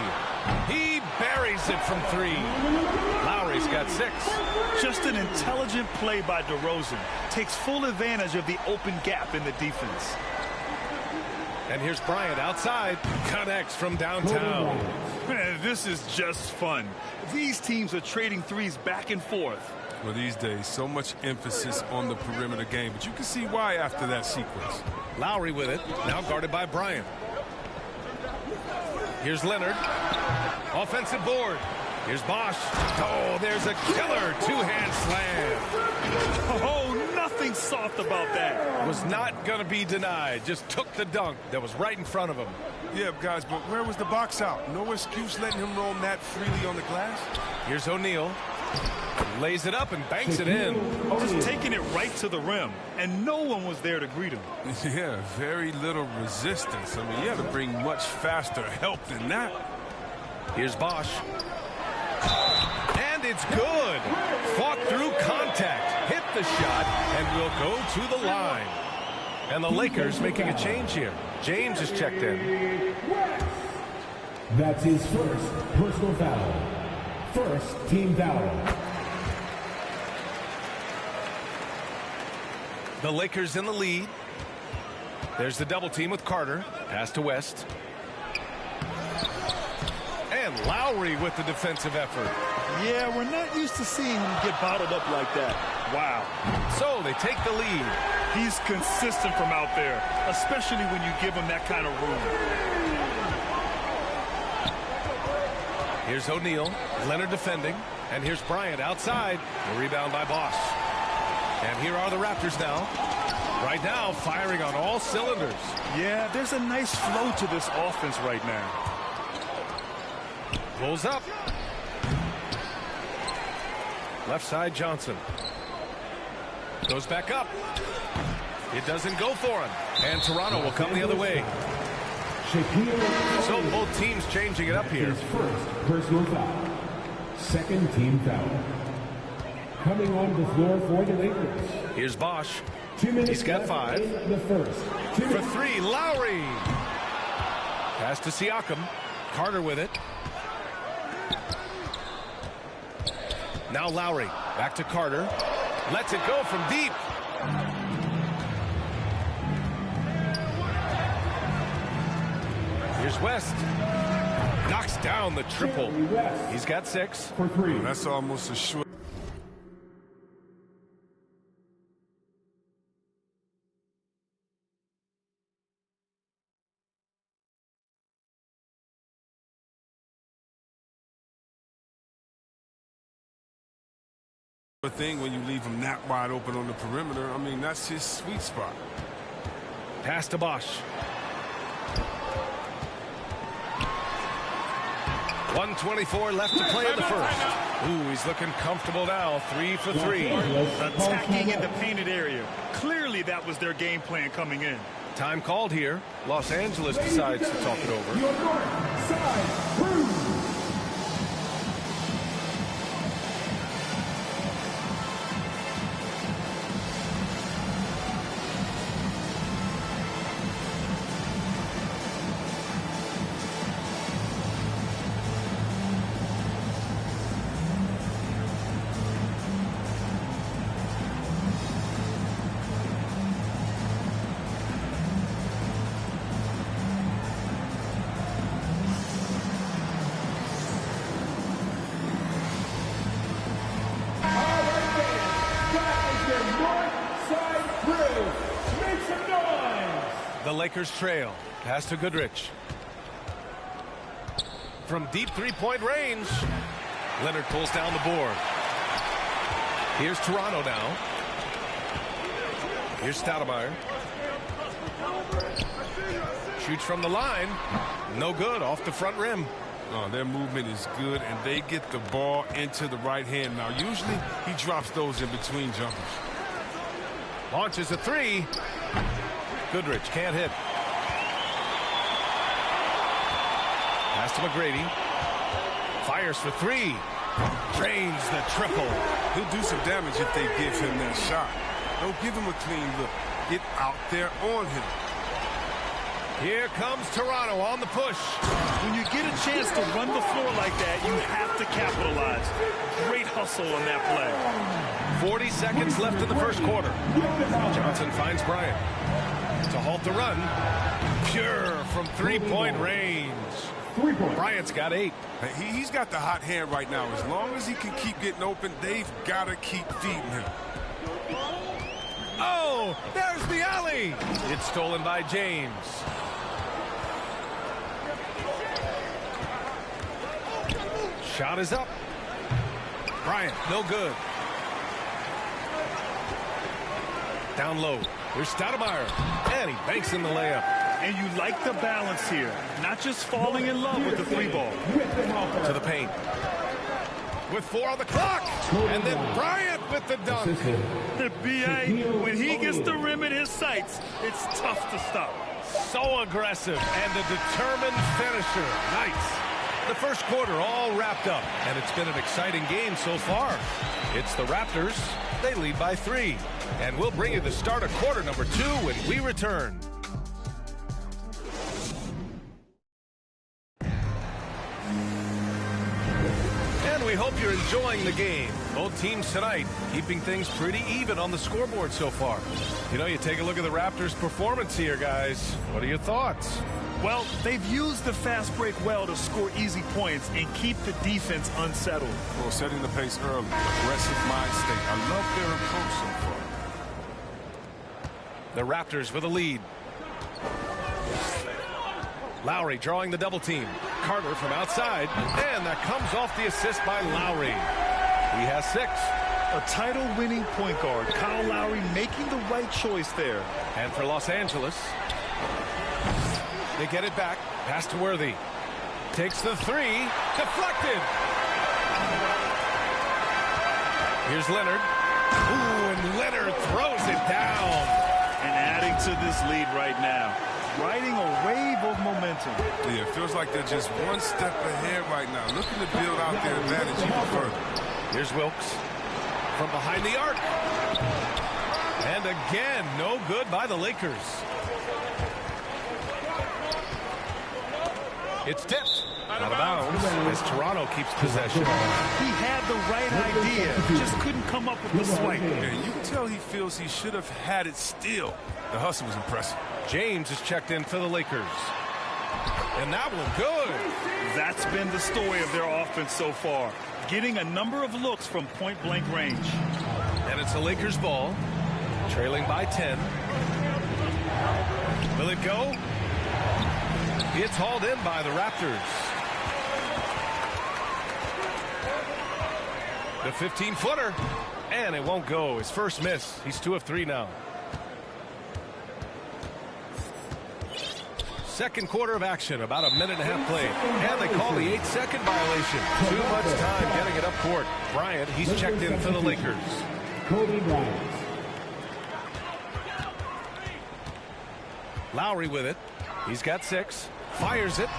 He buries it from 3. Lowry's got 6. Just an intelligent play by DeRozan. Takes full advantage of the open gap in the defense. And here's Bryant outside. Connects from downtown. Man, this is just fun. These teams are trading threes back and forth. Well, these days, so much emphasis on the perimeter game, but you can see why after that sequence. Lowry with it, now guarded by Bryant. Here's Leonard. Offensive board. Here's Bosch. Oh, there's a killer two-hand slam. Oh, nothing soft about that. Was not going to be denied. Just took the dunk that was right in front of him. Yeah, guys, but where was the box out? No excuse letting him roam that freely on the glass. Here's O'Neal. Lays it up and banks it in. Just taking it right to the rim, and no one was there to greet him. Yeah, very little resistance. I mean, you had to bring much faster help than that. Here's Bosch. And it's good. Fought through contact. Hit the shot and will go to the line. And the Lakers making a change here. James is checked in. That's his first personal foul. First team foul. The Lakers in the lead. There's the double team with Carter. Pass to West. And Lowry with the defensive effort. Yeah, we're not used to seeing him get bottled up like that. Wow. So they take the lead. He's consistent from out there, especially when you give him that kind of room. Here's O'Neal. Leonard defending. And here's Bryant outside. The rebound by Bosch. And here are the Raptors now. Right now, firing on all cylinders. Yeah, there's a nice flow to this offense right now. Pulls up. Left side, Johnson. Goes back up. It doesn't go for him. And Toronto will come the other way. So both teams changing it up here. First personal foul. Second team foul. Coming on the floor for the Lakers. Here's Bosch. 2 minutes. He's got 5. The first. For 3, Lowry. Pass to Siakam. Carter with it. Now Lowry. Back to Carter. Lets it go from deep. Here's West. Knocks down the triple. He's got 6. For 3. That's almost a short. Thing when you leave him that wide open on the perimeter. I mean, that's his sweet spot. Pass to Bosch. 1:24 left to play in the first. Ooh, he's looking comfortable now. 3 for 3. Attacking in the painted area. Clearly that was their game plan coming in. Time called here. Los Angeles decides to talk it over. Your north side crew. The Lakers trail. Pass to Goodrich. From deep three-point range. Leonard pulls down the board. Here's Toronto now. Here's Stoudemire. Shoots from the line. No good. Off the front rim. Oh, their movement is good, and they get the ball into the right hand. Now, usually he drops those in between jumpers. Launches a 3. Goodrich can't hit. Pass to McGrady. Fires for 3. Drains the triple. He'll do some damage if they give him that shot. Don't give him a clean look. Get out there on him. Here comes Toronto on the push. When you get a chance to run the floor like that, you have to capitalize. Great hustle on that play. 40 seconds left in the first quarter. Johnson finds Bryant to halt the run. Pure from three-point range. Bryant's got 8. He's got the hot hand right now. As long as he can keep getting open, they've got to keep feeding him. Oh, there's the alley. It's stolen by James. Shot is up. Bryant, no good. Down low. Here's Stoudemire. And he banks in the layup. And you like the balance here. Not just falling in love with the 3-ball. To the paint. With 4 on the clock. And then Bryant with the dunk. The B.A., when he gets the rim in his sights, it's tough to stop. So aggressive and a determined finisher. Nice. The first quarter all wrapped up, and it's been an exciting game so far. It's the Raptors. They lead by 3. And we'll bring you the start of quarter number 2 when we return. And we hope you're enjoying the game. Both teams tonight keeping things pretty even on the scoreboard so far. You know, you take a look at the Raptors' performance here, guys. What are your thoughts? Well, they've used the fast break well to score easy points and keep the defense unsettled. Well, setting the pace early. Aggressive mind state. I love their approach so far. The Raptors with a lead. Lowry drawing the double team. Carter from outside. And that comes off the assist by Lowry. He has 6. A title-winning point guard, Kyle Lowry, making the right choice there. And for Los Angeles, they get it back. Pass to Worthy. Takes the 3. Deflected. Here's Leonard. Ooh, and Leonard throws it down. And adding to this lead right now. Riding a wave of momentum. Yeah, it feels like they're just one step ahead right now. Looking to build out their advantage even further. Here's Wilkes from behind the arc. And again, no good by the Lakers. It's tipped. Out of bounds as Toronto keeps possession. He had the right idea, just couldn't come up with the swipe. Yeah, you can tell he feels he should have had it still. The hustle was impressive. James is checked in for the Lakers. And that one good. That's been the story of their offense so far. Getting a number of looks from point-blank range. And it's the Lakers ball. Trailing by 10. Will it go? It's hauled in by the Raptors. The 15-footer. And it won't go. His first miss. He's 2 of 3 now. Second quarter of action. About a minute and a half played. And they call the 8-second violation. Too much time getting it up court. Bryant, he's checked in for the Lakers. Kobe Bryant. Lowry with it. He's got 6. Fires it.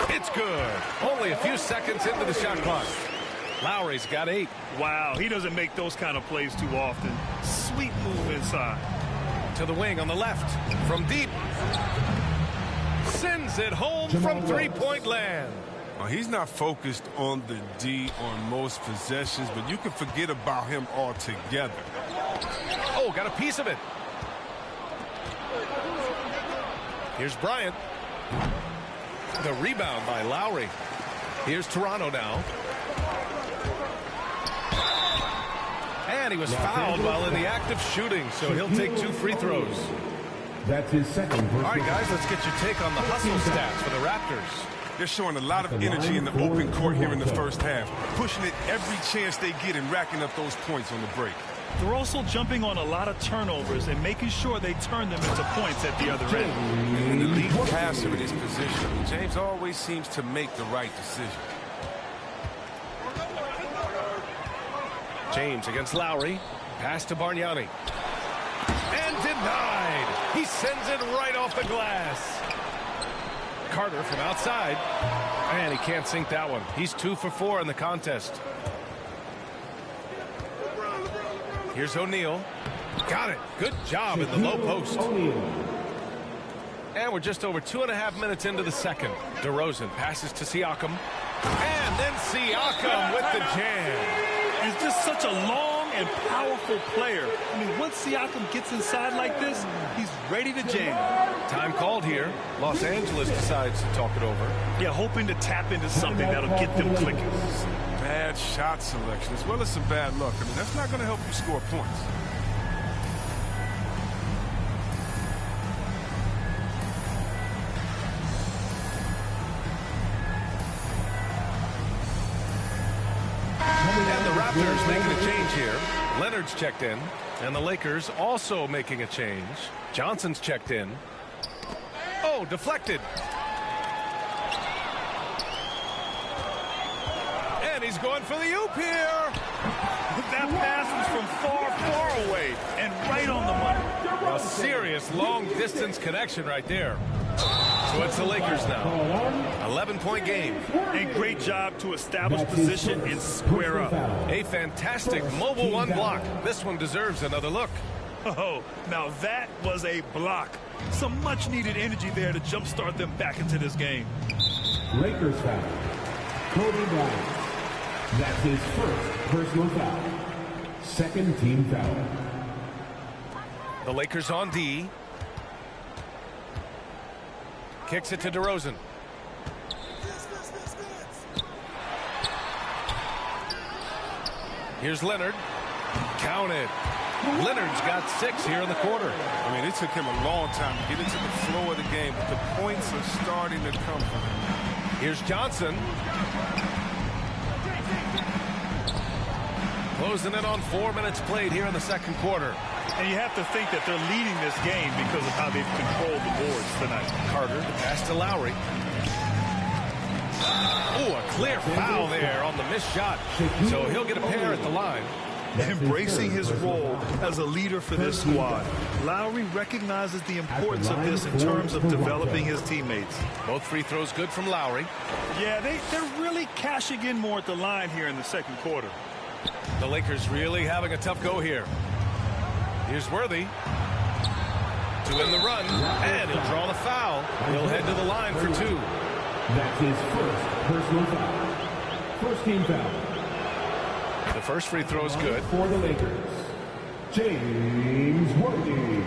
It's good. Only a few seconds into the shot clock. Lowry's got 8. Wow, he doesn't make those kind of plays too often. Sweet move inside. To the wing on the left. From deep. Sends it home from three-point land. Well, he's not focused on the D on most possessions, but you can forget about him altogether. Oh, got a piece of it. Here's Bryant. The rebound by Lowry. Here's Toronto now. And he was fouled while in the act of shooting, so he'll take 2 free throws. That's his second. All right, guys, let's get your take on the hustle stats for the Raptors. They're showing a lot of energy in the open court here in the first half, pushing it every chance they get and racking up those points on the break. They're also jumping on a lot of turnovers and making sure they turn them into points at the other end. And the lead passer in his position, James always seems to make the right decision. James against Lowry. Pass to Bargnani. And denied. He sends it right off the glass. Carter from outside. And he can't sink that one. He's 2 for 4 in the contest. Here's O'Neal. Got it. Good job in the low post. And we're just over 2.5 minutes into the second. DeRozan passes to Siakam. And then Siakam with the jam. He's just such a long and powerful player. I mean, once Siakam gets inside like this, he's ready to jam. Time called here. Los Angeles decides to talk it over. Yeah, hoping to tap into something that'll get them clicking. Bad shot selection, as well as some bad luck. I mean, that's not going to help you score points. And the Raptors making a change here. Leonard's checked in. And the Lakers also making a change. Johnson's checked in. Oh, deflected. And he's going for the oop here. That pass was from far, far away and right on the money. A serious long-distance connection right there. So it's the Lakers now. 11-point game. A great job to establish position and square up. A fantastic mobile one block. This one deserves another look. Oh, now that was a block. Some much-needed energy there to jumpstart them back into this game. Lakers foul. Kobe Bryant. That's his first personal foul. Second team foul. The Lakers on D. Kicks it to DeRozan. Here's Leonard. Counted. Leonard's got 6 here in the quarter. I mean, it took him a long time to get into the flow of the game, but the points are starting to come from him. Here's Johnson. Closing in on 4 minutes played here in the second quarter. And you have to think that they're leading this game because of how they've controlled the boards tonight. Carter, the pass to Lowry. Oh, a clear foul there on the missed shot. So he'll get a pair at the line. Embracing his role as a leader for this squad. Lowry recognizes the importance of this in terms of developing his teammates. Both free throws good from Lowry. Yeah, they're really cashing in more at the line here in the second quarter. The Lakers really having a tough go here. Here's Worthy to win the run, and he'll draw the foul. He'll head to the line for 2. That's his first personal foul. First team foul. The first free throw is good. For the Lakers, James Worthy.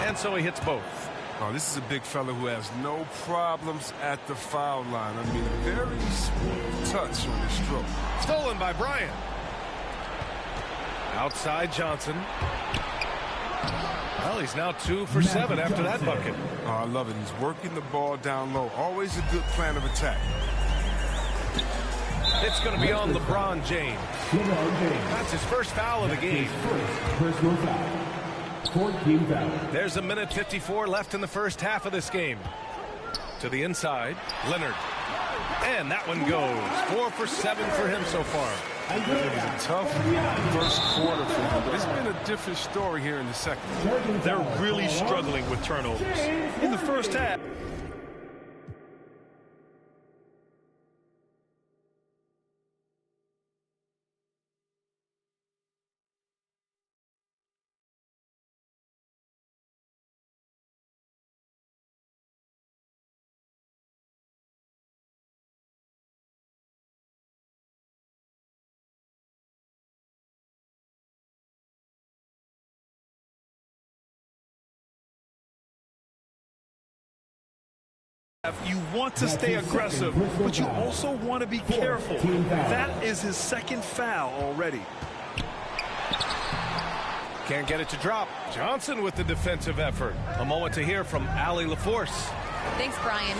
And so he hits both. Oh, this is a big fella who has no problems at the foul line. I mean, a very smooth touch on the stroke. Stolen by Bryant. Outside Johnson. Well, he's now 2 for 7 after that bucket. Oh, I love it. He's working the ball down low. Always a good plan of attack. It's going to be on LeBron James. That's his first foul of the game. Personal foul. 14 foul. There's a minute 54 left in the first half of this game. To the inside, Leonard. And that one goes. 4 for 7 for him so far. It was a tough first quarter for him, but it's been a different story here in the second. They're really struggling with turnovers. In the first half, you want to stay aggressive, but you also want to be careful. That is his second foul already. Can't get it to drop. Johnson with the defensive effort. A moment to hear from Allie LaForce. Thanks, Brian.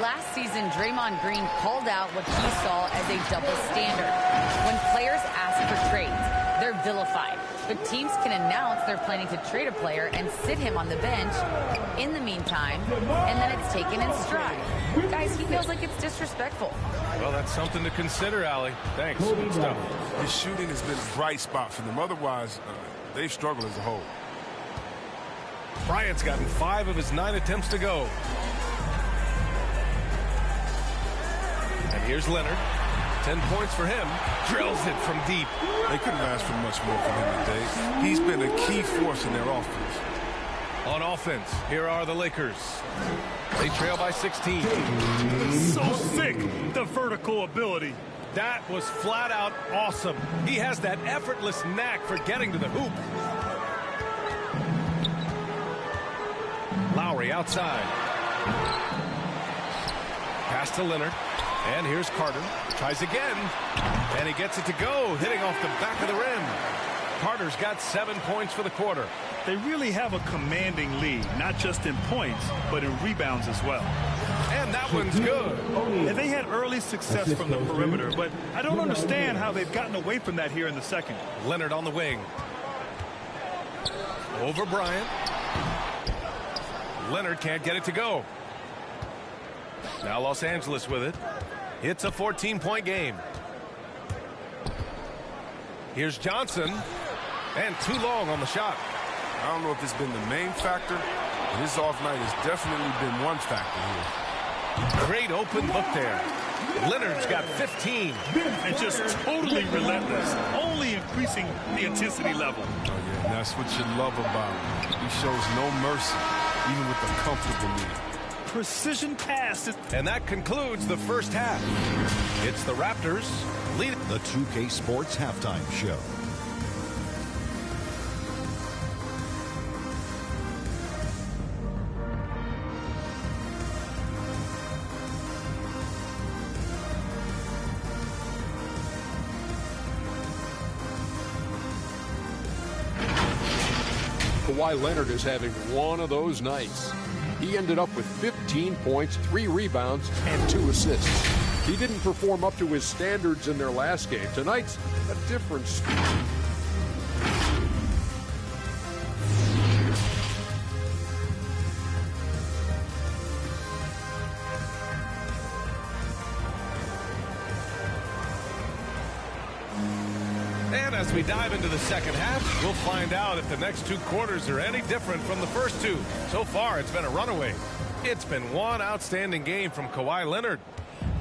Last season, Draymond Green called out what he saw as a double standard. When players ask for trades, they're vilified. But teams can announce they're planning to trade a player and sit him on the bench in the meantime, and then it's taken in stride. Guys, he feels like it's disrespectful. Well, that's something to consider, Allie. Thanks. Good stuff. His shooting has been a bright spot for them. Otherwise, they've struggled as a whole. Bryant's gotten 5 of his 9 attempts to go. And here's Leonard. 10 points for him. Drills it from deep. They couldn't ask for much more from him today. He's been a key force in their offense. On offense, here are the Lakers. They trail by 16. So sick, the vertical ability. That was flat out awesome. He has that effortless knack for getting to the hoop. Lowry outside. Pass to Leonard. And here's Carter. Tries again. And he gets it to go, hitting off the back of the rim. Carter's got 7 points for the quarter. They really have a commanding lead, not just in points, but in rebounds as well. And that one's good. And they had early success from the perimeter, but I don't understand how they've gotten away from that here in the second. Leonard on the wing. Over Bryant. Leonard can't get it to go. Now Los Angeles with it. It's a 14-point game. Here's Johnson. And too long on the shot. I don't know if it's been the main factor, but his off night has definitely been one factor here. Great open look there. Leonard's got 15. And just totally relentless, only increasing the intensity level. Oh, yeah, and that's what you love about him. He shows no mercy, even with the comfortable lead. Precision pass. And that concludes the first half. It's the Raptors leading. The 2K Sports Halftime Show. Kawhi Leonard is having one of those nights. He ended up with 15 points, 3 rebounds, and 2 assists. He didn't perform up to his standards in their last game. Tonight's a different story. And as we dive into the second half, we'll find out if the next 2 quarters are any different from the first 2. So far, it's been a runaway. It's been one outstanding game from Kawhi Leonard.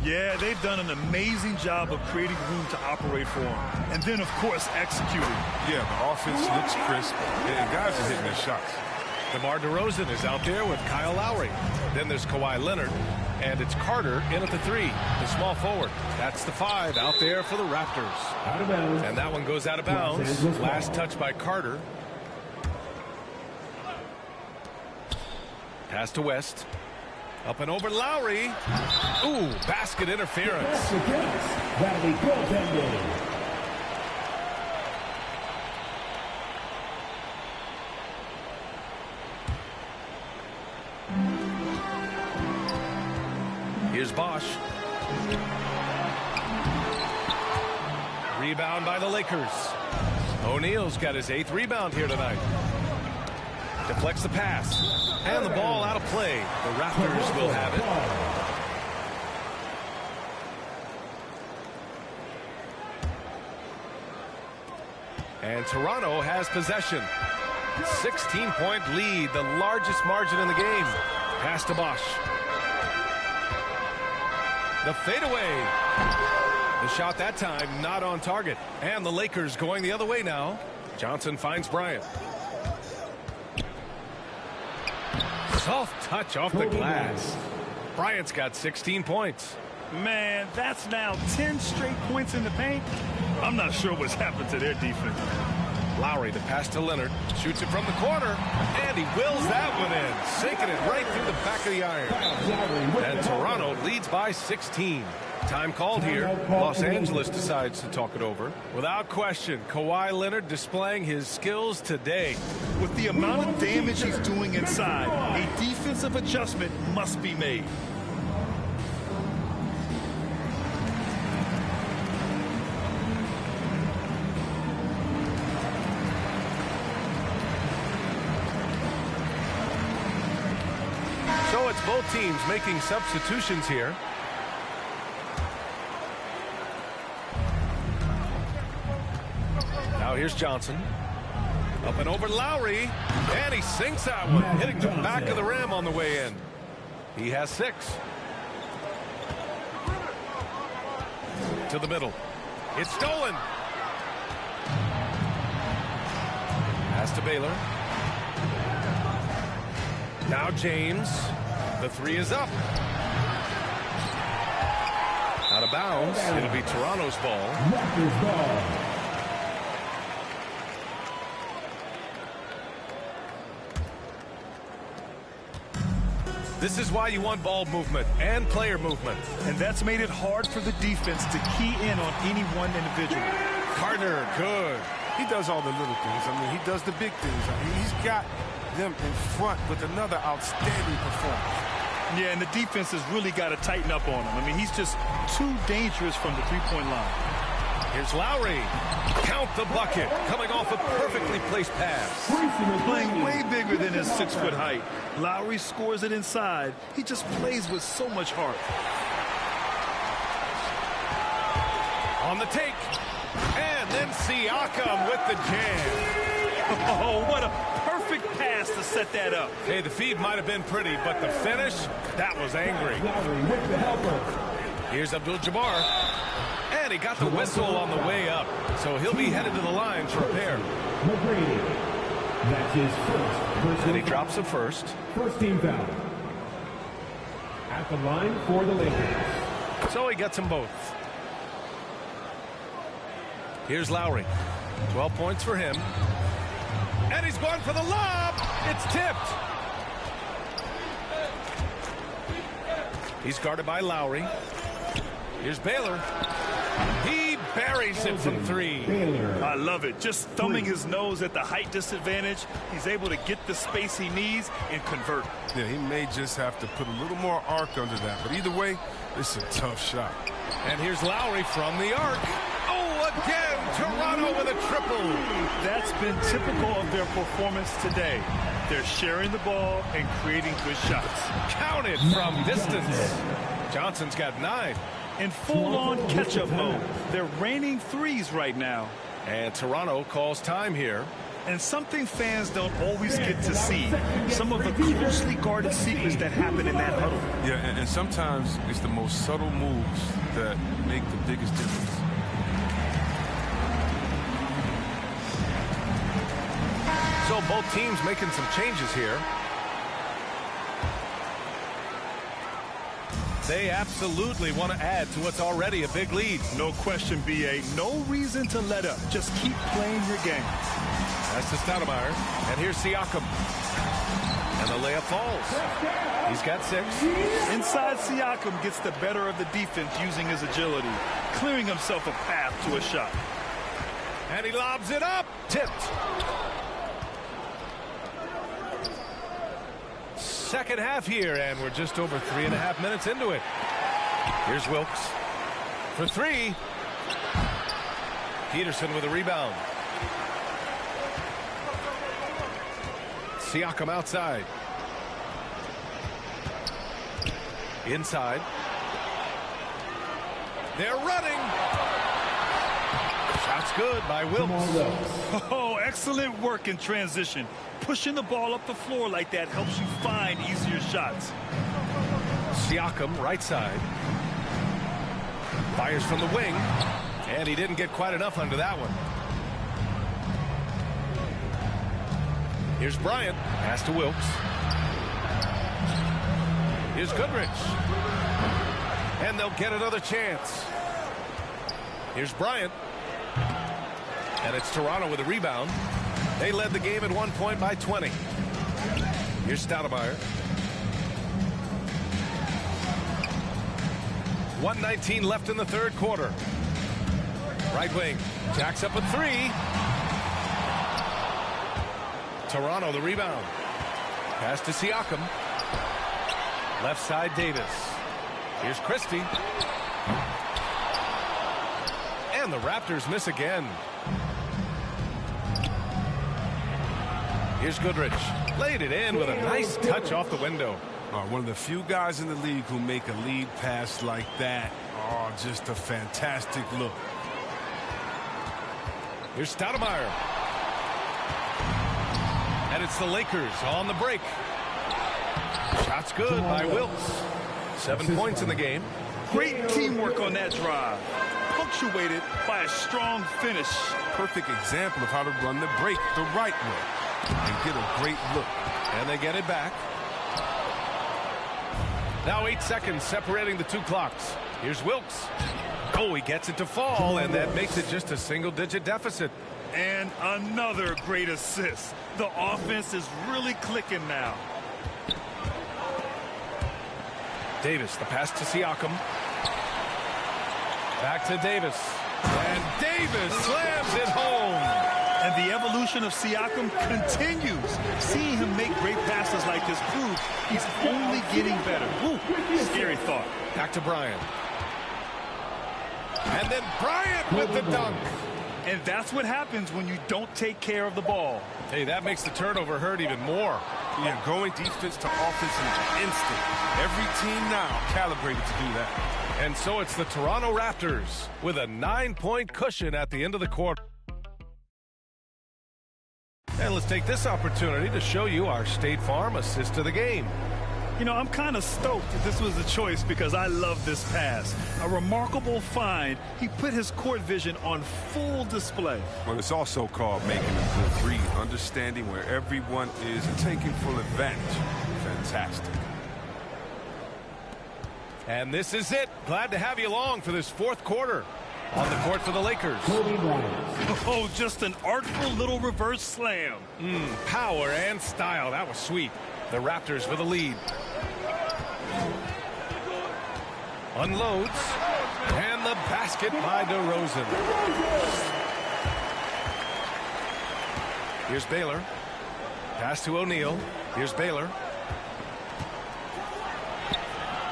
Yeah, they've done an amazing job of creating room to operate for him. And then, of course, executing. Yeah, the offense looks crisp, and guys are hitting their shots. DeMar DeRozan is out there with Kyle Lowry. Then there's Kawhi Leonard. And it's Carter in at the 3, the small forward. That's the 5 out there for the Raptors. And that one goes out of bounds. Last touch by Carter. Pass to West. Up and over Lowry. Ooh, basket interference. Here's Bosch. Rebound by the Lakers. O'Neal's got his 8th rebound here tonight. Deflects the pass. And the ball out of play. The Raptors will have it. And Toronto has possession. 16-point lead, the largest margin in the game. Pass to Bosch. The fadeaway. The shot that time not on target. And the Lakers going the other way now. Johnson finds Bryant. Soft touch off the glass. Bryant's got 16 points. Man, that's now 10 straight points in the paint. I'm not sure what's happened to their defense. Lowry, the pass to Leonard. Shoots it from the corner. And he wills that one in. Sinking it right through the back of the iron. And Toronto leads by 16. Time called here. Los Angeles decides to talk it over. Without question, Kawhi Leonard displaying his skills today. With the amount of damage he's doing inside, a defensive adjustment must be made. So it's both teams making substitutions here. Now here's Johnson. Up and over Lowry. And he sinks that one, hitting the back of the rim on the way in. He has 6. To the middle. It's stolen. Pass to Baylor. Now James. The three is up. Out of bounds. It'll be Toronto's ball. Raptors ball. This is why you want ball movement and player movement. And that's made it hard for the defense to key in on any one individual. Carter, good. He does all the little things. I mean, he does the big things. I mean, he's got them in front with another outstanding performance. Yeah, and the defense has really got to tighten up on him. I mean, he's just too dangerous from the three-point line. Here's Lowry. Count the bucket. Coming off a perfectly placed pass. Playing way bigger than his 6-foot height. Lowry scores it inside. He just plays with so much heart. On the take. And then Siakam with the jam. Oh, what a perfect pass to set that up. Hey, the feed might have been pretty, but the finish, that was angry. Here's Abdul-Jabbar. And he got the whistle on the way up. So he'll be headed to the line to repair. That's his first. And he drops it first. First team foul. At the line for the Lakers. So he gets them both. Here's Lowry. 12 points for him. And he's going for the lob. It's tipped. He's guarded by Lowry. Here's Baylor. He buries it from three. I love it. Just thumbing his nose at the height disadvantage. He's able to get the space he needs and convert. Yeah, he may just have to put a little more arc under that. But either way, it's a tough shot. And here's Lowry from the arc. Oh, again, Toronto with a triple. That's been typical of their performance today. They're sharing the ball and creating good shots. Counted from distance. Johnson's got 9. In full-on catch-up mode. They're raining threes right now. And Toronto calls time here. And something fans don't always get to see. Some of the closely guarded secrets that happen in that huddle. Yeah, and sometimes it's the most subtle moves that make the biggest difference. So both teams making some changes here. They absolutely want to add to what's already a big lead. No question, B.A. No reason to let up. Just keep playing your game. That's to Stoudemire. And here's Siakam. And the layup falls. He's got 6. Inside, Siakam gets the better of the defense using his agility, clearing himself a path to a shot. And he lobs it up. Tipped. Second half here, and we're just over 3.5 minutes into it. Here's Wilkes for 3. Peterson with a rebound. Siakam outside. Inside. They're running. Shot's good by Wilkes. Oh, excellent work in transition. Pushing the ball up the floor like that helps you find easier shots. Siakam, right side. Fires from the wing. And he didn't get quite enough under that one. Here's Bryant. Pass to Wilkes. Here's Goodrich. And they'll get another chance. Here's Bryant. And it's Toronto with a rebound. They led the game at one point by 20. Here's Stoudemire. 1:19 left in the third quarter. Right wing. Jacks up a 3. Toronto the rebound. Pass to Siakam. Left side Davis. Here's Christie. And the Raptors miss again. Here's Goodrich. Laid it in with a nice touch off the window. One of the few guys in the league who make a lead pass like that. Oh, just a fantastic look. Here's Stoudemire. And it's the Lakers on the break. Shot's good by Wilkes. 7 points in the game. Great teamwork on that drive. Punctuated by a strong finish. Perfect example of how to run the break the right way and get a great look. And they get it back. Now 8 seconds separating the two clocks. Here's Wilkes. Oh, he gets it to fall, and that makes it just a single-digit deficit. And another great assist. The offense is really clicking now. Davis, the pass to Siakam. Back to Davis. And Davis slams it home. And the evolution of Siakam continues. Seeing him make great passes like this proves he's only getting better. Ooh, scary thought. Back to Bryant. And then Bryant with the dunk. And that's what happens when you don't take care of the ball. Hey, that makes the turnover hurt even more. Yeah, going defense to offense in an instant. Every team now calibrated to do that. And so it's the Toronto Raptors with a 9-point cushion at the end of the quarter. And let's take this opportunity to show you our State Farm assist of the game. You know, I'm kind of stoked that this was a choice because I love this pass. A remarkable find. He put his court vision on full display. Well, it's also called making a good read, understanding where everyone is and taking full advantage. Fantastic. And this is it. Glad to have you along for this fourth quarter. On the court for the Lakers. Oh, just an artful little reverse slam. Power and style. That was sweet. The Raptors with a lead. Unloads. And the basket by DeRozan. Here's Baylor. Pass to O'Neal. Here's Baylor.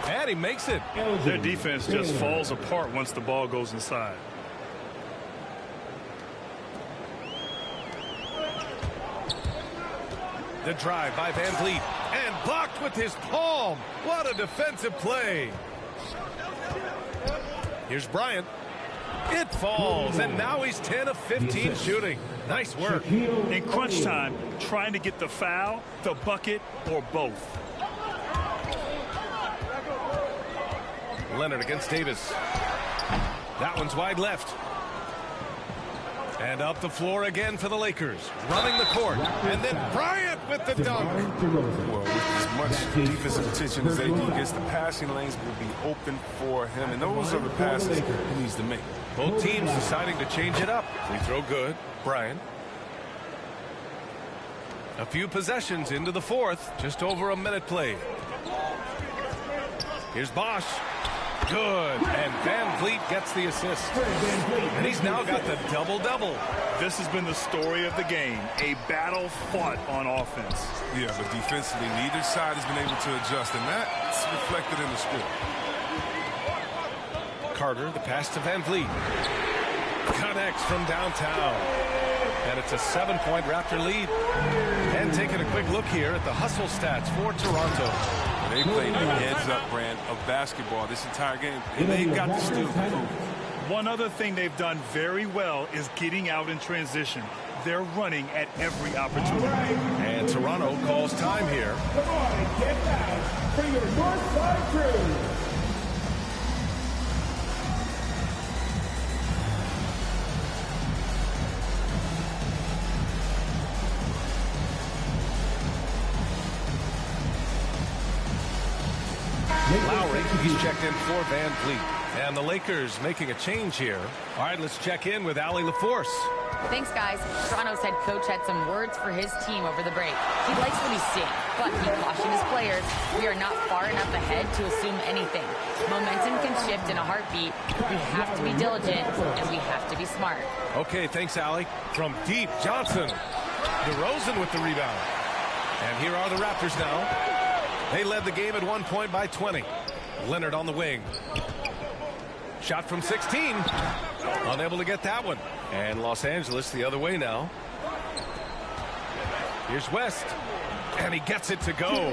And he makes it. Their defense just falls apart once the ball goes inside. The drive by Van Vliet. And blocked with his palm. What a defensive play. Here's Bryant. It falls, and now he's 10 of 15 shooting. Nice work. In crunch time, trying to get the foul, the bucket, or both. Leonard against Davis. That one's wide left. And up the floor again for the Lakers. Running the court. And then Bryant with the dunk. Well, with as much defensive attention as AD gets, the passing lanes will be open for him. And those are the passes he needs to make. Both teams deciding to change it up. Free throw good. Bryant. A few possessions into the fourth. Just over a minute played. Here's Bosch. Good. And Van Vliet gets the assist. And he's now got the double-double. This has been the story of the game. A battle fought on offense. Yeah, but defensively, neither side has been able to adjust, and that's reflected in the score. Carter, the pass to Van Vliet. Connects from downtown. And it's a 7-point Raptor lead. And taking a quick look here at the hustle stats for Toronto. They played a heads-up brand of basketball this entire game, and they've got the steal to prove it. One other thing they've done very well is getting out in transition. They're running at every opportunity. And Toronto calls time here. Come on and get back for your North Side crew. Lowry, he's checked in for Van Vliet. And the Lakers making a change here. All right, let's check in with Allie LaForce. Thanks, guys. Toronto's head coach had some words for his team over the break. He likes what he's seeing, but he cautioned his players, we are not far enough ahead to assume anything. Momentum can shift in a heartbeat. We have to be diligent, and we have to be smart. Okay, thanks, Allie. From deep, Johnson. DeRozan with the rebound. And here are the Raptors now. They led the game at 1 point by 20. Leonard on the wing. Shot from 16. Unable to get that one. And Los Angeles the other way now. Here's West. And he gets it to go.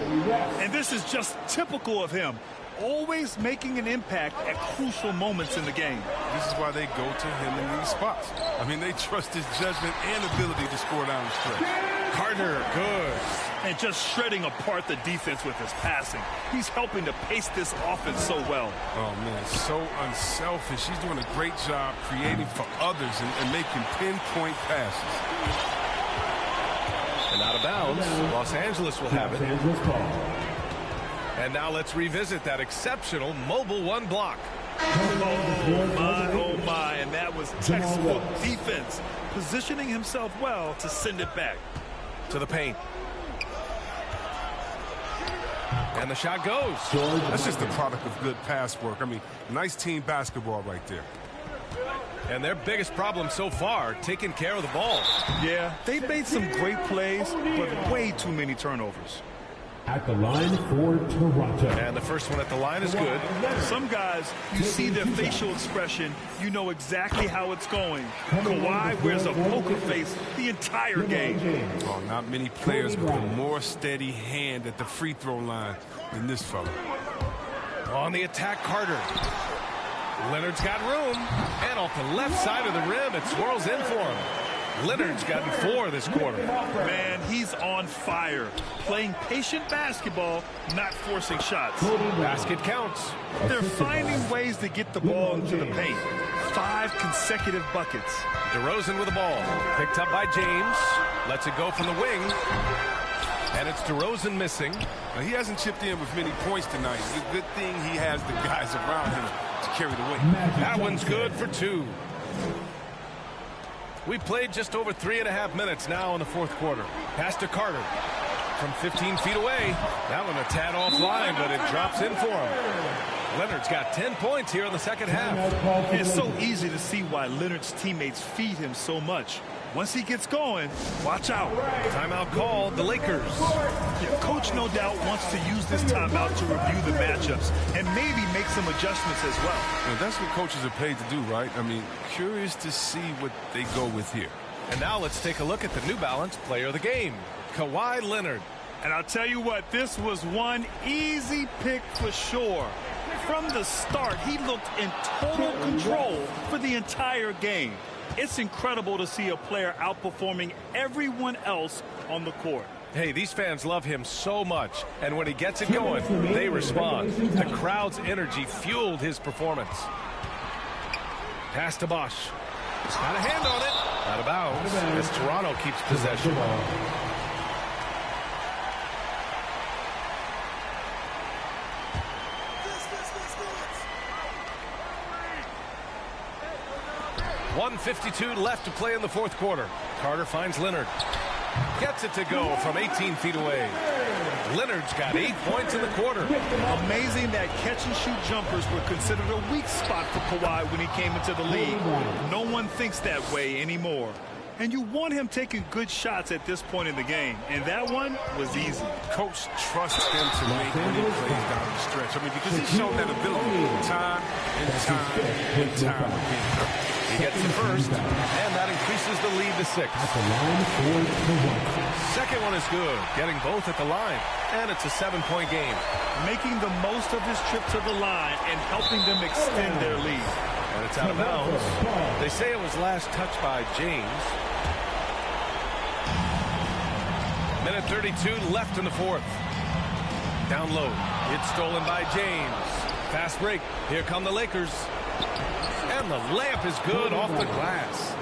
And this is just typical of him. Always making an impact at crucial moments in the game. This is why they go to him in these spots. I mean, they trust his judgment and ability to score down the stretch. Carter, good. And just shredding apart the defense with his passing. He's helping to pace this offense so well. Oh, man, so unselfish. He's doing a great job creating for others and making pinpoint passes. And out of bounds, Los Angeles will have it. And now let's revisit that exceptional mobile one block. Oh my, and that was textbook defense. Positioning himself well to send it back. To the paint. And the shot goes. That's just the product of good pass work. I mean, nice team basketball right there. And their biggest problem so far, taking care of the ball. Yeah, they've made some great plays, but way too many turnovers. At the line for Toronto. And the first one at the line is good. Some guys, you see their facial expression, you know exactly how it's going. Kawhi wears a poker face the entire game. Oh, not many players with a more steady hand at the free throw line than this fella. On the attack, Carter. Leonard's got room. And off the left side of the rim, it swirls in for him. Leonard's gotten 4 this quarter. Man, he's on fire. Playing patient basketball, not forcing shots. Basket counts. They're finding ways to get the ball into the paint. 5 consecutive buckets. DeRozan with the ball. Picked up by James. Lets it go from the wing. And it's DeRozan missing. Now, he hasn't chipped in with many points tonight. It's a good thing he has the guys around him to carry the weight. That one's good for 2. We played just over 3.5 minutes now in the fourth quarter. Pass to Carter from 15 feet away. That one a tad offline, but it drops in for him. Leonard's got 10 points here in the second half. It's so easy to see why Leonard's teammates feed him so much. Once he gets going, watch out. Timeout called, the Lakers. Yeah, coach no doubt wants to use this timeout to review the matchups and maybe make some adjustments as well. Well, that's what coaches are paid to do, right? I mean, curious to see what they go with here. And now let's take a look at the New Balance player of the game, Kawhi Leonard. And I'll tell you what, this was one easy pick for sure. From the start, he looked in total control for the entire game. It's incredible to see a player outperforming everyone else on the court. Hey, these fans love him so much, and when he gets it going, they respond. The crowd's energy fueled his performance. Pass to Bosch. Got a hand on it. Out of bounds as Toronto keeps possession. .152 left to play in the fourth quarter. Carter finds Leonard. Gets it to go from 18 feet away. Leonard's got 8 points in the quarter. Amazing that catch-and-shoot jumpers were considered a weak spot for Kawhi when he came into the league. No one thinks that way anymore. And you want him taking good shots at this point in the game. And that one was easy. Coach trusts him to make when he plays down the stretch. I mean, because he's shown that ability time and time and time again. He gets the first, and that increases the lead to 6. Second one is good, getting both at the line, and it's a 7-point game. Making the most of his trip to the line and helping them extend their lead. And it's out of bounds. They say it was last touched by James. Minute 32 left in the fourth. Down low. It's stolen by James. Fast break. Here come the Lakers. And the layup is good off the glass.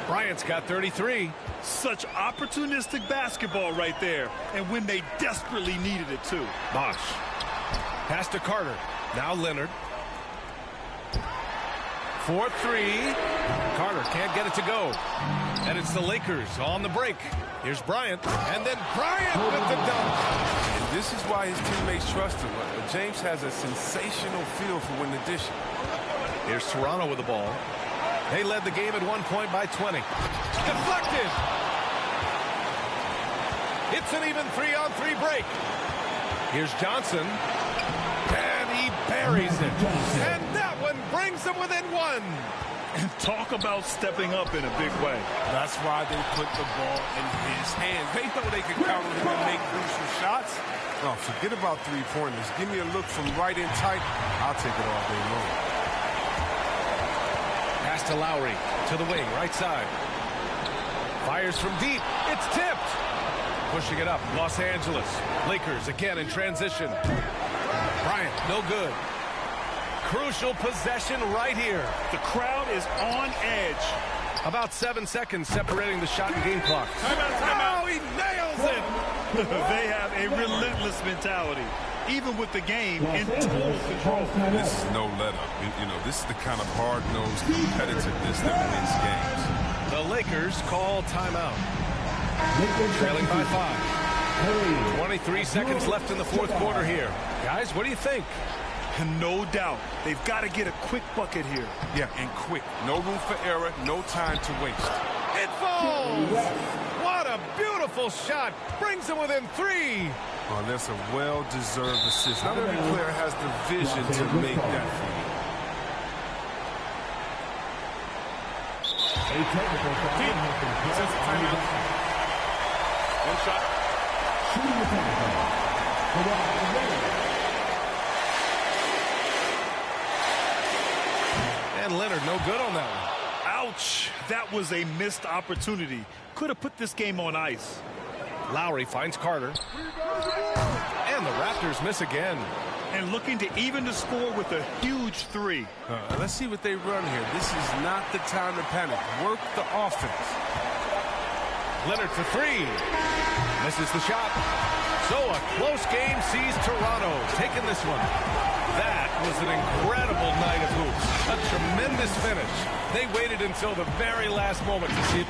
Bryant's got 33. Such opportunistic basketball right there. And when they desperately needed it, too. Bosch. Pass to Carter. Now Leonard. 4-3. Carter can't get it to go. And it's the Lakers on the break. Here's Bryant. And then Bryant with the dunk. And this is why his teammates trust him. But James has a sensational feel for when to dish it. Here's Toronto with the ball. They led the game at 1 point by 20. Deflected. It's an even 3-on-3 break. Here's Johnson. And he buries it. And that one brings them within 1. And talk about stepping up in a big way. That's why they put the ball in his hands. They know they can count on him and make crucial shots. Oh, forget about three-pointers. Give me a look from right in tight. I'll take it all day long. Pass to Lowry. To the wing, right side. Fires from deep. It's tipped. Pushing it up, Los Angeles. Lakers again in transition. Bryant, no good. Crucial possession right here. The crowd is on edge. About 7 seconds separating the shot and game clock. Timeout. Oh, he nails it. They have a relentless mentality. even with the game in total control. This is no let-up. You know, this is the kind of hard-nosed competitiveness that wins games. The Lakers call timeout. Trailing by 5. 23 seconds left in the fourth quarter here. Guys, what do you think? No doubt. They've got to get a quick bucket here. Yeah, and quick. No room for error, no time to waste. It falls! What a beautiful shot. Brings them within 3. Oh, that's a well-deserved assist. Not every player has the vision to make that feed. One shot. And Leonard, no good on that one. Ouch. That was a missed opportunity. Could have put this game on ice. Lowry finds Carter. And the Raptors miss again. And looking to even the score with a huge 3. Let's see what they run here. This is not the time to panic. Work the offense. Leonard for 3. Misses the shot. So a close game sees Toronto taking this one. That was an incredible night of hoops. A tremendous finish. They waited until the very last moment to see it.